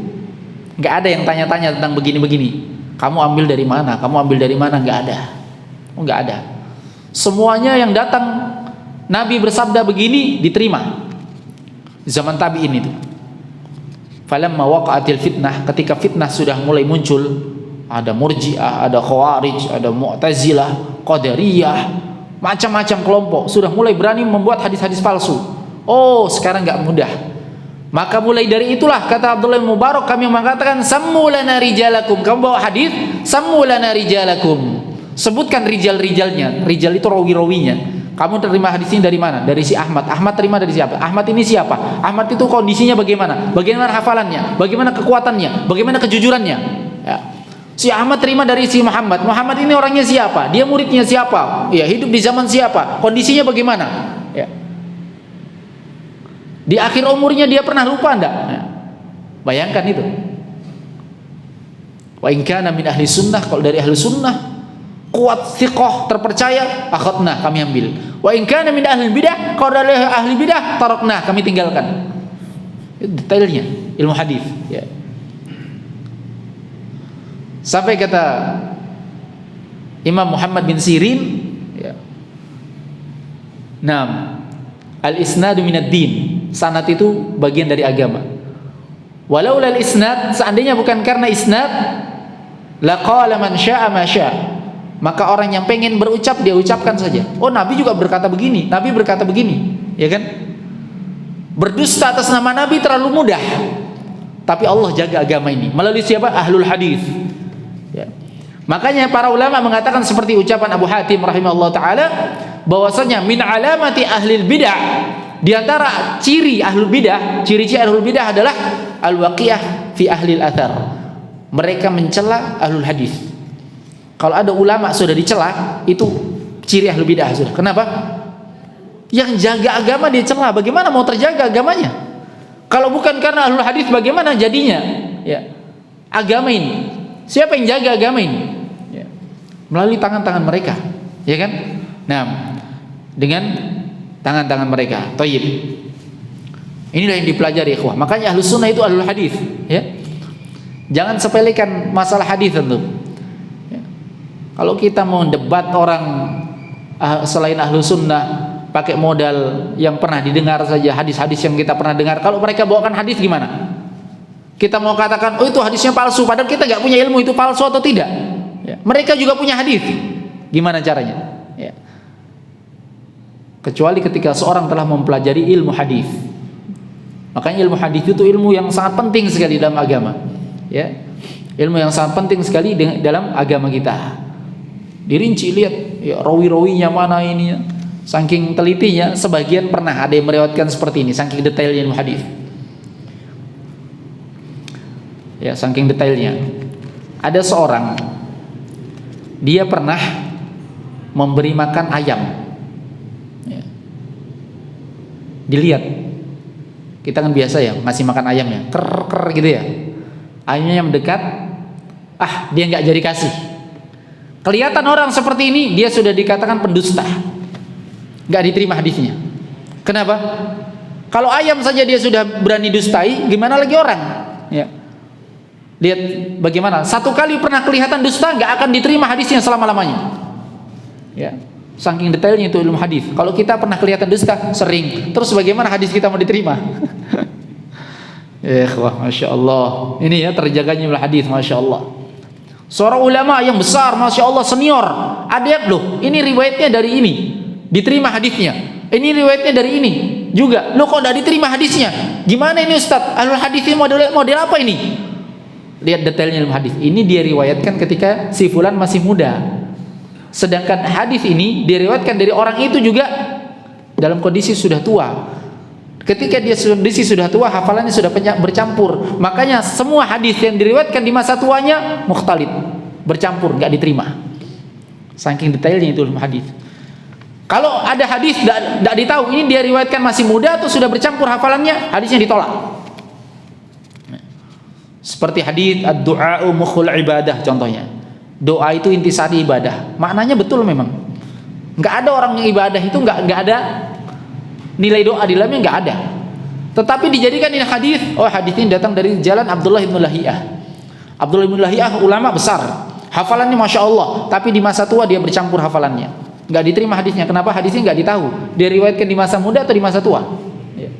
nggak ada yang tanya-tanya tentang begini-begini. Kamu ambil dari mana? Kamu ambil dari mana? Nggak ada. Oh, nggak ada. Semuanya yang datang Nabi bersabda begini diterima. Zaman tabi'in itu. Falamma waqa'atil fitnah, ketika fitnah sudah mulai muncul, ada Murji'ah, ada Khawarij, ada Mu'tazilah, Qadariyah, macam-macam kelompok sudah mulai berani membuat hadis-hadis palsu. Oh, sekarang nggak mudah. Maka mulai dari itulah kata Abdullah bin Mubarak, kami mengatakan sammu lana rijalakum. Kamu bawa hadis, sammu lana rijalakum. Sebutkan rijal-rijalnya. Rijal itu rawi-rawinya. Kamu terima hadis ini dari mana? Dari si Ahmad. Ahmad terima dari siapa? Ahmad ini siapa? Ahmad itu kondisinya bagaimana? Bagaimana hafalannya? Bagaimana kekuatannya? Bagaimana kejujurannya? Ya. Si Ahmad terima dari si Muhammad. Muhammad ini orangnya siapa? Dia muridnya siapa? Ya, hidup di zaman siapa? Kondisinya bagaimana? Ya. Di akhir umurnya dia pernah lupa enggak? Ya. Bayangkan itu. Wa in kana min ahli sunnah, kalau dari ahli sunnah kuat, thiqah, terpercaya, akhadna, kami ambil. Wa in kana min ahli bidah, kalau dari ahli bidah, tarakna, kami tinggalkan. Itu detailnya ilmu hadis, ya. Sampai kata Imam Muhammad bin Sirin, ya, Naam, al-isnadu minad din. Sanad itu bagian dari agama. Walau lal isnad, seandainya bukan karena isnad, laqala man syaa ma syaa. Maka orang yang pengen berucap dia ucapkan saja. Oh, Nabi juga berkata begini, Nabi berkata begini, ya kan? Berdusta atas nama Nabi terlalu mudah. Tapi Allah jaga agama ini melalui siapa? Ahlul hadis. Ya. Makanya para ulama mengatakan seperti ucapan Abu Hatim rahimahullah taala, bahwasanya min alamati ahlil bidah, di antara ciri ahlul bidah, ciri-ciri ahlul bidah adalah al-waqiyah fi ahlil athar. Mereka mencela ahlul hadis. Kalau ada ulama sudah dicela, itu ciri ahlul bidah sudah. Kenapa? Yang jaga agama dia cela, bagaimana mau terjaga agamanya? Kalau bukan karena ahlul hadis, bagaimana jadinya? Ya. Agama ini, siapa yang jaga agama ini? Ya. Melalui tangan-tangan mereka, ya kan? Nah, dengan tangan-tangan mereka. Thayyib. Inilah yang dipelajari, ikhwah. Makanya ahlus sunnah itu ahlul hadis, ya. Jangan sepelekan masalah hadis tentu. Ya. Kalau kita mau debat orang selain ahlus sunnah pakai modal yang pernah didengar saja, hadis-hadis yang kita pernah dengar, kalau mereka bawakan hadis gimana? Kita mau katakan, oh itu hadisnya palsu, padahal kita nggak punya ilmu itu palsu atau tidak. Ya. Mereka juga punya hadis, gimana caranya? Ya. Kecuali ketika seorang telah mempelajari ilmu hadis. Makanya ilmu hadis itu ilmu yang sangat penting sekali dalam agama. Ya, ilmu yang sangat penting sekali dalam agama kita. Dirinci, lihat, ya, rawi-rawinya mana ini. Ya. Saking telitinya, sebagian pernah ada yang meriwayatkan seperti ini, saking detailnya ilmu hadis. Ya, saking detailnya. Ada seorang, dia pernah memberi makan ayam. Ya. dilihat. Kita kan biasa ya ngasih makan ayam ya, ker gitu ya. Ayamnya yang mendekat, dia nggak jadi kasih. Kelihatan orang seperti ini, dia sudah dikatakan pendusta, nggak diterima hadisnya. Kenapa? Kalau ayam saja dia sudah berani dustai, gimana lagi orang? Ya. Lihat bagaimana. Satu kali pernah kelihatan dusta, nggak akan diterima hadisnya selama-lamanya. Ya. Saking detailnya itu ilmu hadis. Kalau kita pernah kelihatan dusta, sering. Terus bagaimana hadis kita mau diterima? Wah, masya Allah. Ini ya terjaganya ilmu hadis, masya Allah. Seorang ulama yang besar, masya Allah, senior. Ada loh, ini riwayatnya dari ini, diterima hadisnya. Ini riwayatnya dari ini juga. Loh kok tidak diterima hadisnya? Gimana ini Ustaz? Alul hadis ini model apa ini? Lihat detailnya ilmu hadis. Ini dia riwayatkan ketika si fulan masih muda. Sedangkan hadis ini diriwayatkan dari orang itu juga dalam kondisi sudah tua. Ketika dia kondisi sudah tua, hafalannya sudah bercampur. Makanya semua hadis yang diriwayatkan di masa tuanya mukhtalid, bercampur, nggak diterima. Saking detailnya itu ilmu hadis. Kalau ada hadis tidak ditahu ini dia riwayatkan masih muda atau sudah bercampur hafalannya, hadisnya ditolak. Seperti hadis ad-du'a'u mukhul ibadah contohnya. Doa itu intisari ibadah. Maknanya betul memang. Enggak ada orang yang ibadah itu enggak ada nilai doa di dalamnya, enggak ada. Tetapi dijadikan ini hadis. Oh, hadis ini datang dari jalan Abdullah bin Lahiyah. Abdullah bin Lahiyah ulama besar. Hafalannya masya Allah. Tapi di masa tua dia bercampur hafalannya. Enggak diterima hadisnya. Kenapa? Hadisnya enggak ditahu. Dia riwayatkan di masa muda atau di masa tua. Ya.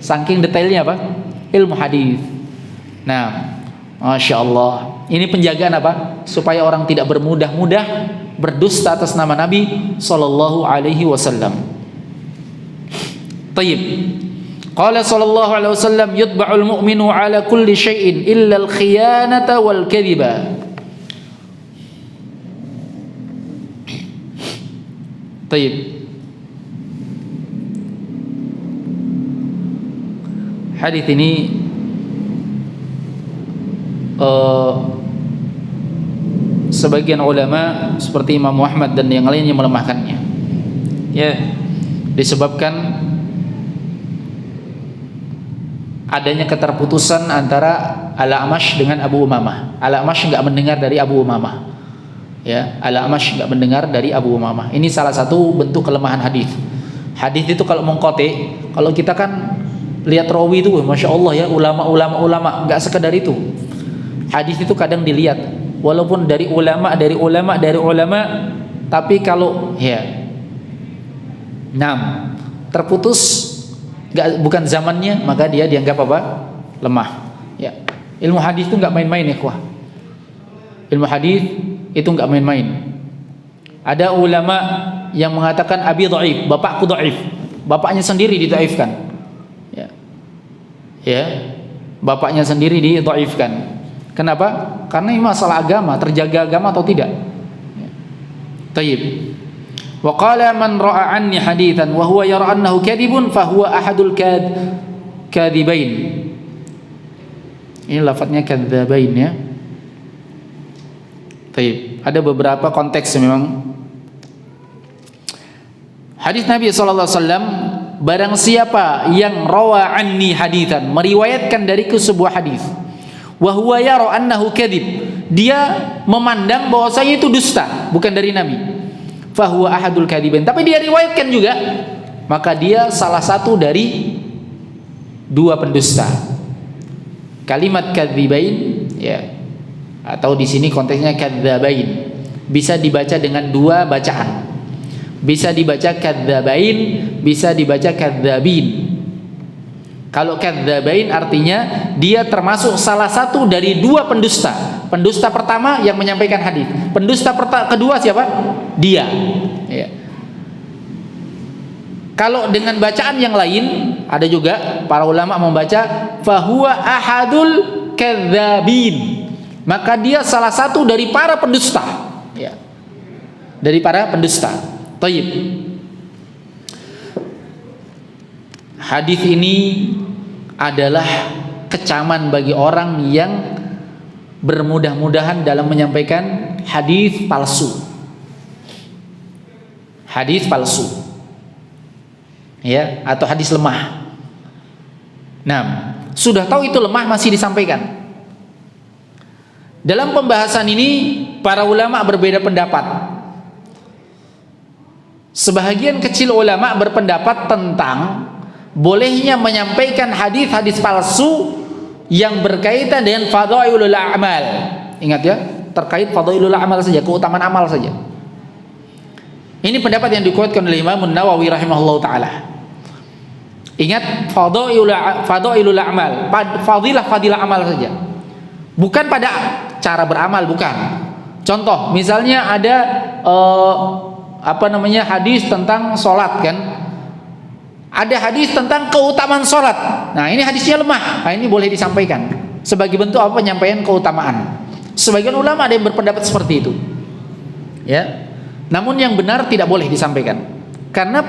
Saking detailnya apa? Ilmu hadis. Nah, masya Allah. Ini penjagaan apa? Supaya orang tidak bermudah-mudah berdusta atas nama Nabi sallallahu alaihi wasallam. Tayyib. Qala sallallahu alaihi wasallam yutba'ul mu'minu ala kulli syai'in illa al-khiyanata wal kadhiba. Tayyib. Hadis ini sebagian ulama seperti Imam Muhammad dan yang lainnya melemahkannya. Ya, disebabkan adanya keterputusan antara Al-A'mash dengan Abu Umamah. Al-A'mash enggak mendengar dari Abu Umamah. Ya, Al-A'mash enggak mendengar dari Abu Umamah. Ini salah satu bentuk kelemahan hadis. Hadis itu kalau mengkote, kalau kita kan lihat rawi itu, masya Allah ya, ulama enggak sekedar itu. Hadis itu kadang dilihat walaupun dari ulama, tapi kalau ya terputus bukan zamannya, maka dia dianggap apa? Lemah. Ya. Ilmu hadis itu enggak main-main ya, ikhwah. Ilmu hadis itu enggak main-main. Ada ulama yang mengatakan abi dhaif, bapakku dhaif. Bapaknya sendiri didhaifkan. Ya. Ya. Bapaknya sendiri didhaifkan. Kenapa? Karena ini masalah agama, terjaga agama atau tidak. Ya. Tayyib. Wa qala man ra'a anni haditsan wa huwa yara annahu kadhibun fa huwa ahadul kadhibain. Ini lafadznya kadzabain ya. Tayyib. Ada beberapa konteks memang. Hadis Nabi sallallahu alaihi wasallam, barang siapa yang rawa anni haditsan, meriwayatkan dariku sebuah hadis, wa huwa yara annahu kadzib, dia memandang bahwasanya itu dusta, bukan dari Nabi, fa huwa ahadul kadzibain, tapi dia riwayatkan juga, maka dia salah satu dari dua pendusta. Kalimat kadzibain ya, atau di sini konteksnya kadzabain, bisa dibaca dengan dua bacaan. Bisa dibaca kadzabain, bisa dibaca kadzabin. Kalau kadzabain artinya dia termasuk salah satu dari dua pendusta. Pendusta pertama yang menyampaikan hadis. Pendusta kedua siapa? Dia. Ya. Kalau dengan bacaan yang lain, ada juga para ulama membaca fahuwa ahadul kadzabin. Maka dia salah satu dari para pendusta. Ya. Dari para pendusta. Tayyib. Hadis ini adalah kecaman bagi orang yang bermudah-mudahan dalam menyampaikan hadis palsu. Hadis palsu. ya, atau hadis lemah. Nah, sudah tahu itu lemah masih disampaikan. Dalam pembahasan ini para ulama berbeda pendapat. Sebahagian kecil ulama berpendapat tentang bolehnya menyampaikan hadis-hadis palsu yang berkaitan dengan fadhailul a'mal. Ingat ya, terkait fadhailul a'mal saja, keutamaan amal saja. Ini pendapat yang dikuatkan oleh Imam Nawawi rahimahullahu taala. Ingat, fadhailul a'mal, fadilah amal saja. Bukan pada cara beramal, bukan. Contoh, misalnya ada hadis tentang sholat kan, ada hadis tentang keutamaan sholat. Nah, ini hadisnya lemah. Nah, ini boleh disampaikan sebagai bentuk apa, penyampaian keutamaan. Sebagian ulama ada yang berpendapat seperti itu, ya. Namun yang benar tidak boleh disampaikan karena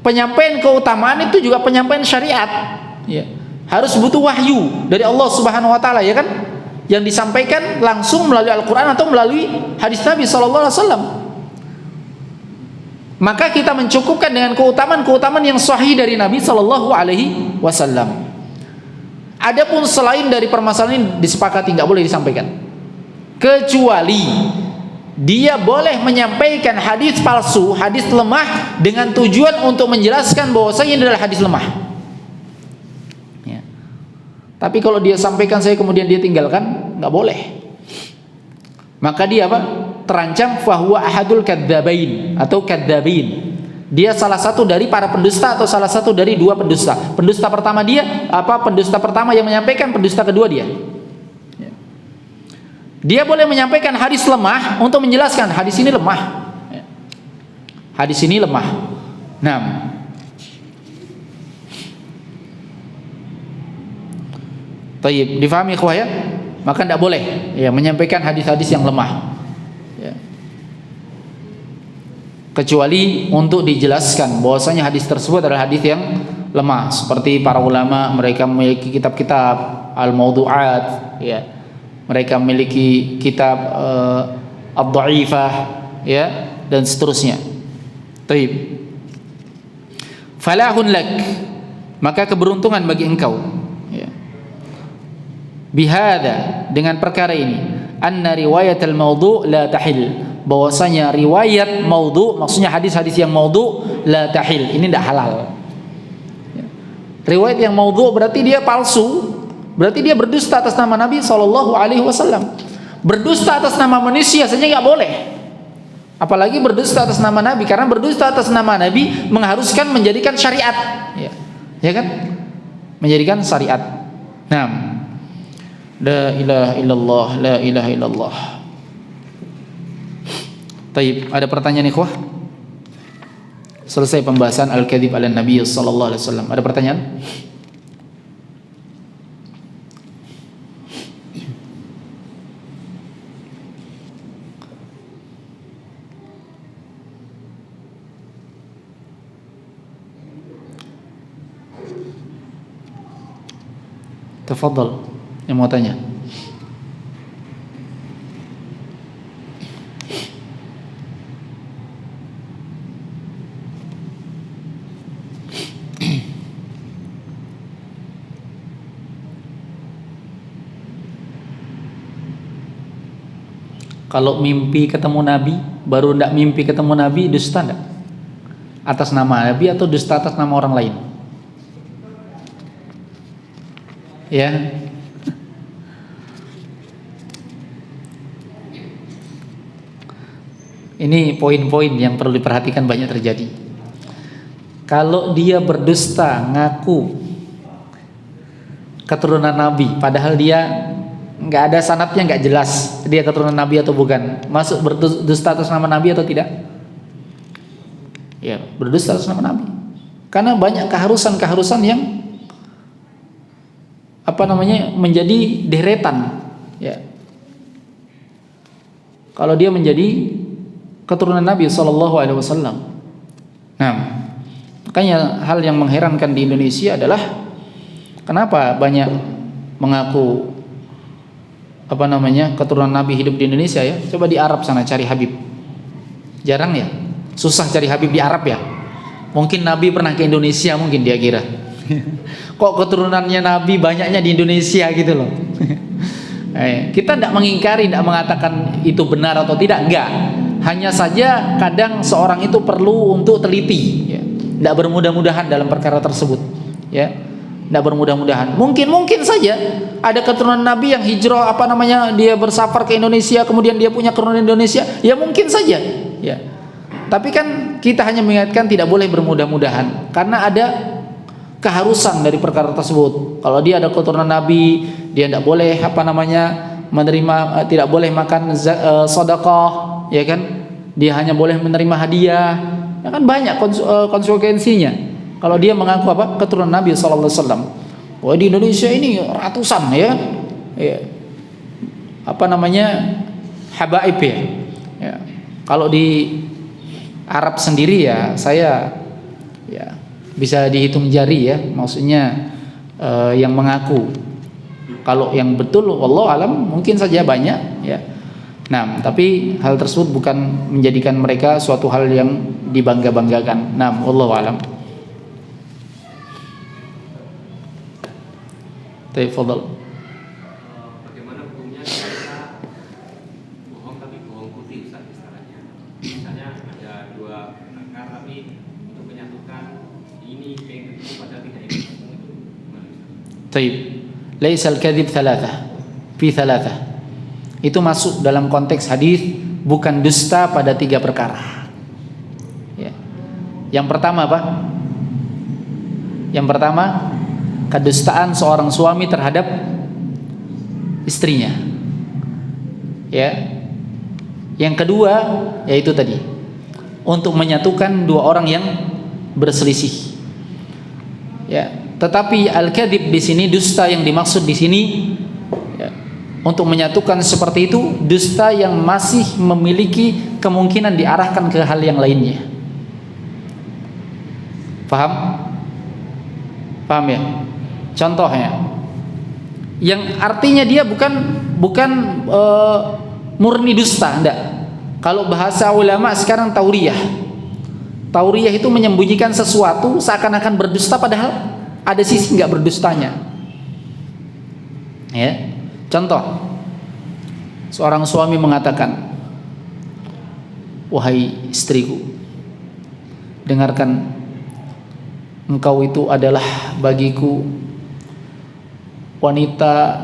penyampaian keutamaan itu juga penyampaian syariat, ya. Harus butuh wahyu dari Allah Subhanahu wa taala, ya kan? Yang disampaikan langsung melalui Al-Qur'an atau melalui hadis Nabi sallallahu alaihi wasallam. Maka kita mencukupkan dengan keutamaan yang sahih dari Nabi sallallahu alaihi wasallam. Adapun selain dari permasalahan ini disepakati enggak boleh disampaikan. Kecuali dia boleh menyampaikan hadis palsu, hadis lemah dengan tujuan untuk menjelaskan bahwasanya ini adalah hadis lemah. Ya. Tapi kalau dia sampaikan saya kemudian dia tinggalkan, nggak boleh. Maka dia apa? Terancam fahuwa ahadul kadzabain atau kadzabin. Dia salah satu dari para pendusta atau salah satu dari dua pendusta. Pendusta pertama dia pendusta pertama yang menyampaikan, pendusta kedua dia. Dia boleh menyampaikan hadis lemah untuk menjelaskan hadis ini lemah. Hadis ini lemah. Nah, tayyib, difahami ikhwah ya? Maka tidak boleh ya menyampaikan hadis-hadis yang lemah. Ya. Kecuali untuk dijelaskan bahwasanya hadis tersebut adalah hadis yang lemah. Seperti para ulama, mereka memiliki kitab-kitab al-mawdu'at, ya. Mereka memiliki kitab ad-dha'ifah, ya, dan seterusnya. Taib. Falahun lak, maka keberuntungan bagi engkau, ya. Bihada, dengan perkara ini, anna riwayat al-mawdu' la tahil, bahwasanya riwayat maudhu, maksudnya hadis-hadis yang maudhu, la tahil, ini tidak halal. Ya. Riwayat yang maudhu berarti dia palsu. Berarti dia berdusta atas nama Nabi sallallahu alaihi wasallam. Berdusta atas nama manusia saja enggak boleh. Apalagi berdusta atas nama Nabi, karena berdusta atas nama Nabi mengharuskan menjadikan syariat. Ya. Ya kan? Menjadikan syariat. Nah. La ilaha illallah, la ilaha illallah. Taib, ada pertanyaan ikhwah? Selesai pembahasan al-kadzib ala Nabi sallallahu alaihi wasallam. Ada pertanyaan? Tafadhal, yang mau tanya. Kalau mimpi ketemu Nabi, baru ndak mimpi ketemu Nabi, dusta ndak? Atas nama Nabi atau dusta atas nama orang lain? Ya. Ini poin-poin yang perlu diperhatikan, banyak terjadi. Kalau dia berdusta, ngaku keturunan Nabi, padahal dia nggak ada sanadnya, nggak jelas dia keturunan Nabi atau bukan, masuk berdusta atas nama Nabi atau tidak? Ya, berdusta atas nama Nabi. Karena banyak keharusan-keharusan yang menjadi deretan, ya. Kalau dia menjadi keturunan Nabi sallallahu alaihi wasallam. Nah, makanya hal yang mengherankan di Indonesia adalah kenapa banyak mengaku keturunan Nabi hidup di Indonesia, ya. Coba di Arab sana cari Habib. Jarang, ya. Susah cari Habib di Arab ya. Mungkin Nabi pernah ke Indonesia, mungkin dia kira. Kok keturunannya Nabi banyaknya di Indonesia gitu loh. Kita tidak mengingkari, tidak mengatakan itu benar atau tidak, enggak. Hanya saja kadang seorang itu perlu untuk teliti, ya. Tidak bermudah-mudahan dalam perkara tersebut, ya. Tidak bermudah-mudahan. Mungkin saja ada keturunan Nabi yang hijrah dia bersafar ke Indonesia, kemudian dia punya keturunan Indonesia, ya mungkin saja, ya. Tapi kan kita hanya mengingatkan tidak boleh bermudah-mudahan karena ada keharusan dari perkara tersebut. Kalau dia ada keturunan Nabi, dia tidak boleh menerima, tidak boleh makan sedekah, ya kan? Dia hanya boleh menerima hadiah. Ya kan banyak konsekuensinya. Kalau dia mengaku keturunan Nabi sallallahu alaihi wasallam. Wah, di Indonesia ini ratusan, ya. Ya. Habaib ya. Ya. Kalau di Arab sendiri ya saya ya bisa dihitung jari ya, maksudnya yang mengaku. Kalau yang betul wallahu alam mungkin saja banyak ya. Nah, tapi hal tersebut bukan menjadikan mereka suatu hal yang dibangga-banggakan. Nah, wallahu alam. Tafadhal. Bagaimana hukumnya kita bohong tapi bohong putih istilahnya? Misalnya ada dua perkara tapi untuk menyatukan ini yang itu pada tidak ini itu gimana? Taib. Laisa al-kadhib fi thalatha. Itu masuk dalam konteks hadis bukan dusta pada 3 perkara. Ya. Yang pertama apa? Yang pertama kedustaan seorang suami terhadap istrinya. Ya. Yang kedua yaitu tadi untuk menyatukan 2 orang yang berselisih. Ya, tetapi al-kadzib di sini, dusta yang dimaksud di sini ya, untuk menyatukan seperti itu dusta yang masih memiliki kemungkinan diarahkan ke hal yang lainnya. Paham? Paham ya? Contohnya yang artinya dia bukan murni dusta, enggak. Kalau bahasa ulama sekarang tauriyah itu menyembunyikan sesuatu seakan-akan berdusta padahal ada sisi enggak berdustanya. Ya. Contoh, seorang suami mengatakan, "Wahai istriku, dengarkan, engkau itu adalah bagiku wanita,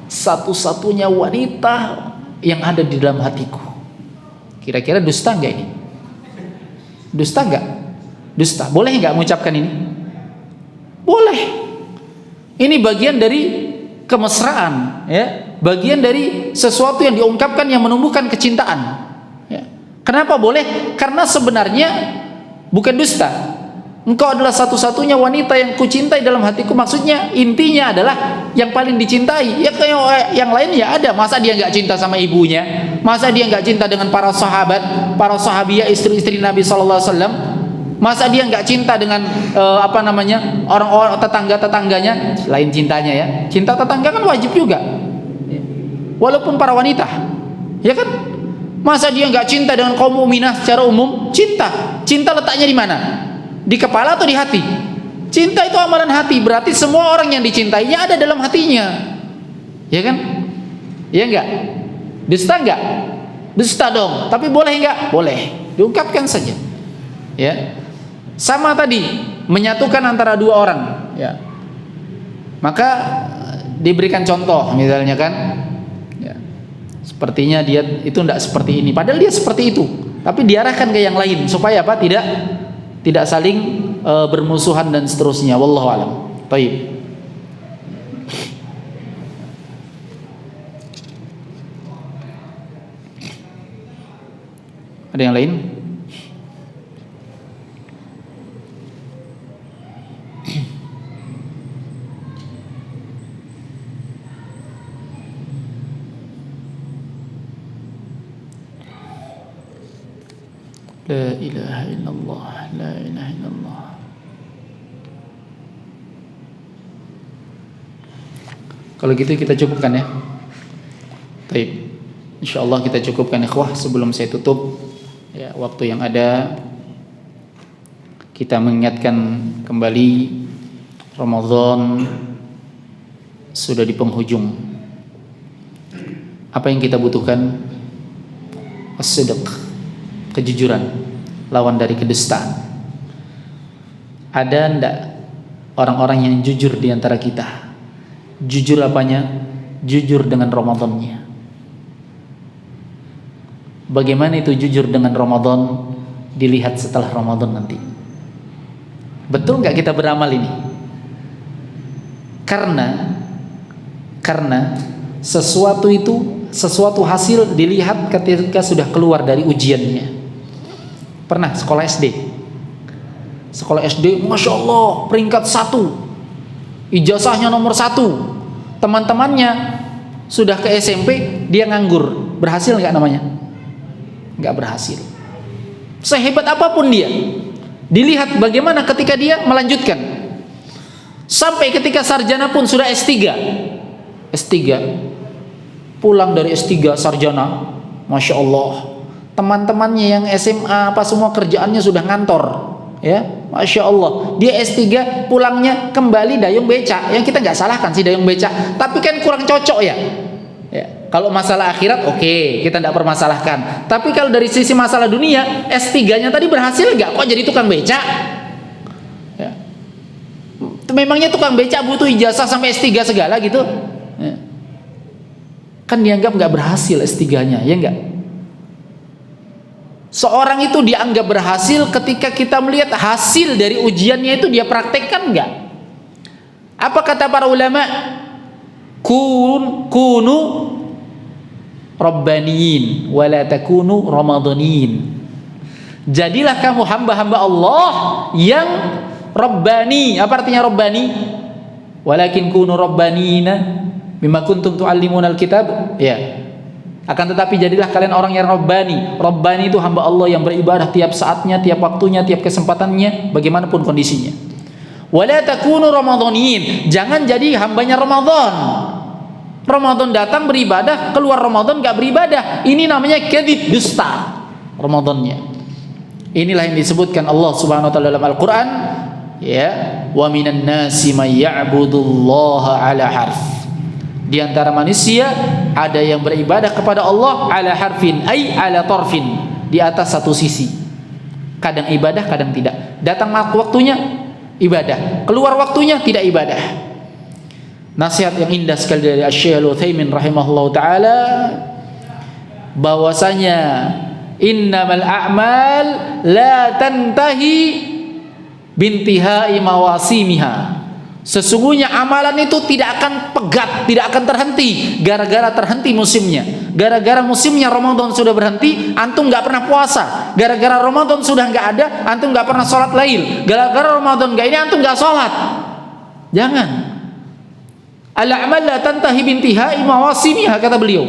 satu-satunya wanita yang ada di dalam hatiku." Kira-kira dusta enggak ini? Dusta enggak? Dusta. Boleh enggak mengucapkan ini? Boleh. Ini bagian dari kemesraan, ya. Bagian dari sesuatu yang diungkapkan yang menumbuhkan kecintaan. Ya. Kenapa boleh? Karena sebenarnya bukan dusta. Engkau adalah satu-satunya wanita yang kucintai dalam hatiku. Maksudnya intinya adalah yang paling dicintai. Ya kayak yang lain ya ada. Masa dia nggak cinta sama ibunya? Masa dia nggak cinta dengan para sahabat, para sahabiah, istri-istri Nabi Sallallahu Alaihi Wasallam? Masa dia nggak cinta dengan orang-orang tetangga-tetangganya? Lain cintanya ya. Cinta tetangga kan wajib juga. Walaupun para wanita, ya kan? Masa dia nggak cinta dengan kaum mukminah secara umum? Cinta. Cinta letaknya di mana? Di kepala atau di hati? Cinta itu amalan hati, berarti semua orang yang dicintainya ada dalam hatinya. Ya kan? Ya enggak? Dusta enggak? Dusta dong. Tapi boleh enggak? Boleh. Diungkapkan saja. Ya. Sama tadi, menyatukan antara 2 orang, ya. Maka diberikan contoh misalnya kan, ya. Sepertinya dia itu enggak seperti ini, padahal dia seperti itu. Tapi diarahkan ke yang lain supaya apa? Tidak saling bermusuhan dan seterusnya. Wallahu a'lam. Baik. Ada yang lain? La ilaha illallah, la ilaha illallah. Kalau gitu kita cukupkan ya. Baik. Insyaallah kita cukupkan ikhwah sebelum saya tutup. Ya. Ya, waktu yang ada kita mengingatkan kembali Ramadan sudah di penghujung. Apa yang kita butuhkan? As-sidq, kejujuran, lawan dari kedustaan. Ada ndak orang-orang yang jujur di antara kita? Jujur apanya? Jujur dengan Ramadannya. Bagaimana itu jujur dengan Ramadan? Dilihat setelah Ramadan nanti. Betul nggak kita beramal ini? Karena sesuatu hasil dilihat ketika sudah keluar dari ujiannya. Pernah sekolah SD, Masya Allah peringkat 1, ijazahnya nomor 1. Teman-temannya sudah ke SMP, dia nganggur. Berhasil nggak namanya? Nggak berhasil. Sehebat apapun dia, dilihat bagaimana ketika dia melanjutkan. Sampai ketika sarjana pun sudah S3, pulang dari S3 sarjana, Masya Allah, teman-temannya yang SMA apa semua kerjaannya sudah ngantor, ya, Masya Allah. Dia S3 pulangnya kembali dayung becak. Yang kita nggak salahkan sih dayung becak, tapi kan kurang cocok ya. Kalau masalah akhirat oke, kita tidak permasalahkan. Tapi kalau dari sisi masalah dunia, S3-nya tadi berhasil nggak? Kok jadi tukang becak? Ya. Memangnya tukang becak butuh ijazah sampai S3 segala gitu? Ya. Kan dianggap nggak berhasil S3-nya, ya nggak? Seorang itu dianggap berhasil ketika kita melihat hasil dari ujiannya itu dia praktekkan nggak? Apa kata para ulama? Kunu Rabbaniin wala takunu Ramadaniin. Jadilah kamu hamba-hamba Allah yang Rabbani. Apa artinya Rabbani? Walakin kunu Rabbaniina bima kuntum tu'allimuna alkitab. Ya. Akan tetapi jadilah kalian orang yang Rabbani. Rabbani itu hamba Allah yang beribadah tiap saatnya, tiap waktunya, tiap kesempatannya, bagaimanapun kondisinya. Wala takunu Ramadaniin. Jangan jadi hambanya Ramadan. Ramadan datang beribadah, keluar Ramadan gak beribadah. Ini namanya kadzib, dusta Ramadannya. Inilah yang disebutkan Allah Subhanahu wa taala dalam Al-Qur'an, ya, wa minan nasi may ya'budullaha ala harf. Di antara manusia ada yang beribadah kepada Allah ala harfin, ay ala tarfin, di atas satu sisi. Kadang ibadah, kadang tidak. Datang waktunya ibadah, keluar waktunya tidak ibadah. Nasihat yang indah sekali dari Asy-Syaikh Al-Utsaimin rahimahullahu taala, bahwasanya innamal a'mal la tantahi bintihai mawasimiha. Sesungguhnya amalan itu tidak akan pegat, tidak akan terhenti gara-gara terhenti musimnya. Gara-gara musimnya Ramadan sudah berhenti, antum nggak pernah puasa. Gara-gara Ramadan sudah nggak ada, antum nggak pernah sholat lail. Gara-gara Ramadan nggak ini, antum nggak sholat. Jangan. Al-a'mal la tantahi bintihai mawasimiha, kata beliau.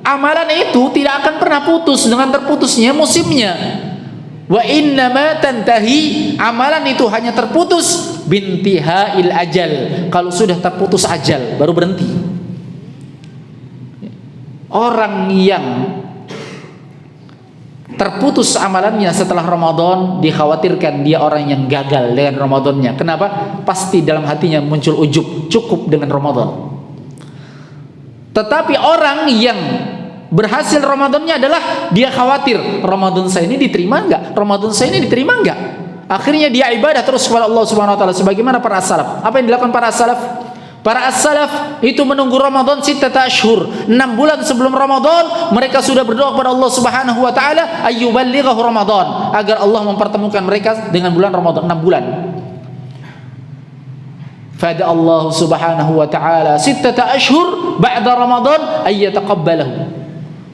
Amalan itu tidak akan pernah putus dengan terputusnya musimnya. Wa innama tantahi, amalan itu hanya terputus bintihail ajal, kalau sudah terputus ajal baru berhenti. Orang yang terputus amalannya setelah Ramadan, dikhawatirkan dia orang yang gagal dengan Ramadannya. Kenapa? Pasti dalam hatinya muncul ujub, cukup dengan Ramadan. Tetapi orang yang berhasil Ramadannya adalah dia khawatir, Ramadan saya ini diterima enggak? Ramadan saya ini diterima enggak? Akhirnya dia ibadah terus kepada Allah Subhanahu wa taala sebagaimana para as-salaf. Apa yang dilakukan para as-salaf? Para as-salaf itu menunggu Ramadan 6 ashhur, 6 bulan sebelum Ramadan mereka sudah berdoa kepada Allah Subhanahu wa taala ayyuballighahu Ramadan, agar Allah mempertemukan mereka dengan bulan Ramadan 6 bulan. Fada Allah Subhanahu wa taala 6 ashhur ba'da Ramadan ayyataqabbalahu.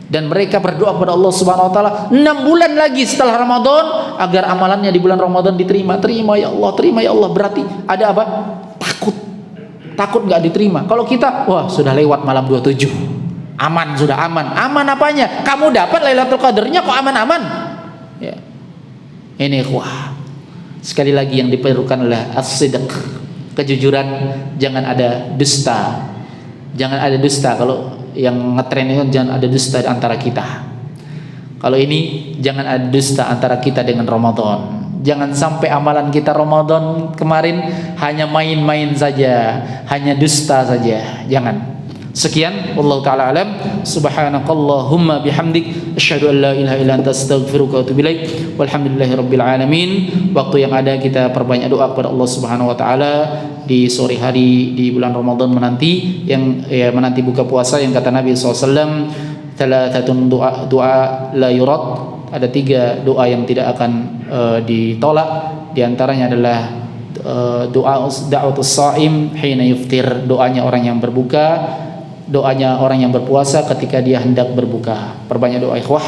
Dan mereka berdoa kepada Allah Subhanahu wa taala 6 bulan lagi setelah Ramadan agar amalannya di bulan Ramadan diterima. Terima ya Allah, terima ya Allah. Berarti ada apa? Takut nggak diterima. Kalau kita, wah sudah lewat malam 27, aman, sudah aman. Aman apanya? Kamu dapat Lailatul Qadarnya kok aman-aman? Ya. Ini wah. Sekali lagi yang diperlukan adalah as-sidq, kejujuran. Jangan ada dusta. Jangan ada dusta. Kalau yang ngetren itu jangan ada dusta antara kita. Kalau ini jangan ada dusta antara kita dengan Ramadan. Jangan sampai amalan kita Ramadan kemarin hanya main-main saja, hanya dusta saja. Jangan. Sekian, wallahu taala alam. Subhanakallahumma bihamdik, asyhadu an la ilaha illa anta astaghfiruka wa atubu ilaik. Walhamdulillahirabbil alamin. Waktu yang ada kita perbanyak doa kepada Allah Subhanahu wa taala di sore hari di bulan Ramadan menanti, yang menanti buka puasa, yang kata Nabi SAW, thalathatun doa la yurad. Ada 3 doa yang tidak akan ditolak. Di antaranya adalah doa da'watus shaim hina yuftir, doanya orang yang berbuka, doanya orang yang berpuasa ketika dia hendak berbuka. Perbanyak doa ikhwah.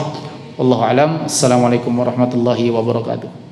Wallahu alam. Assalamualaikum warahmatullahi wabarakatuh.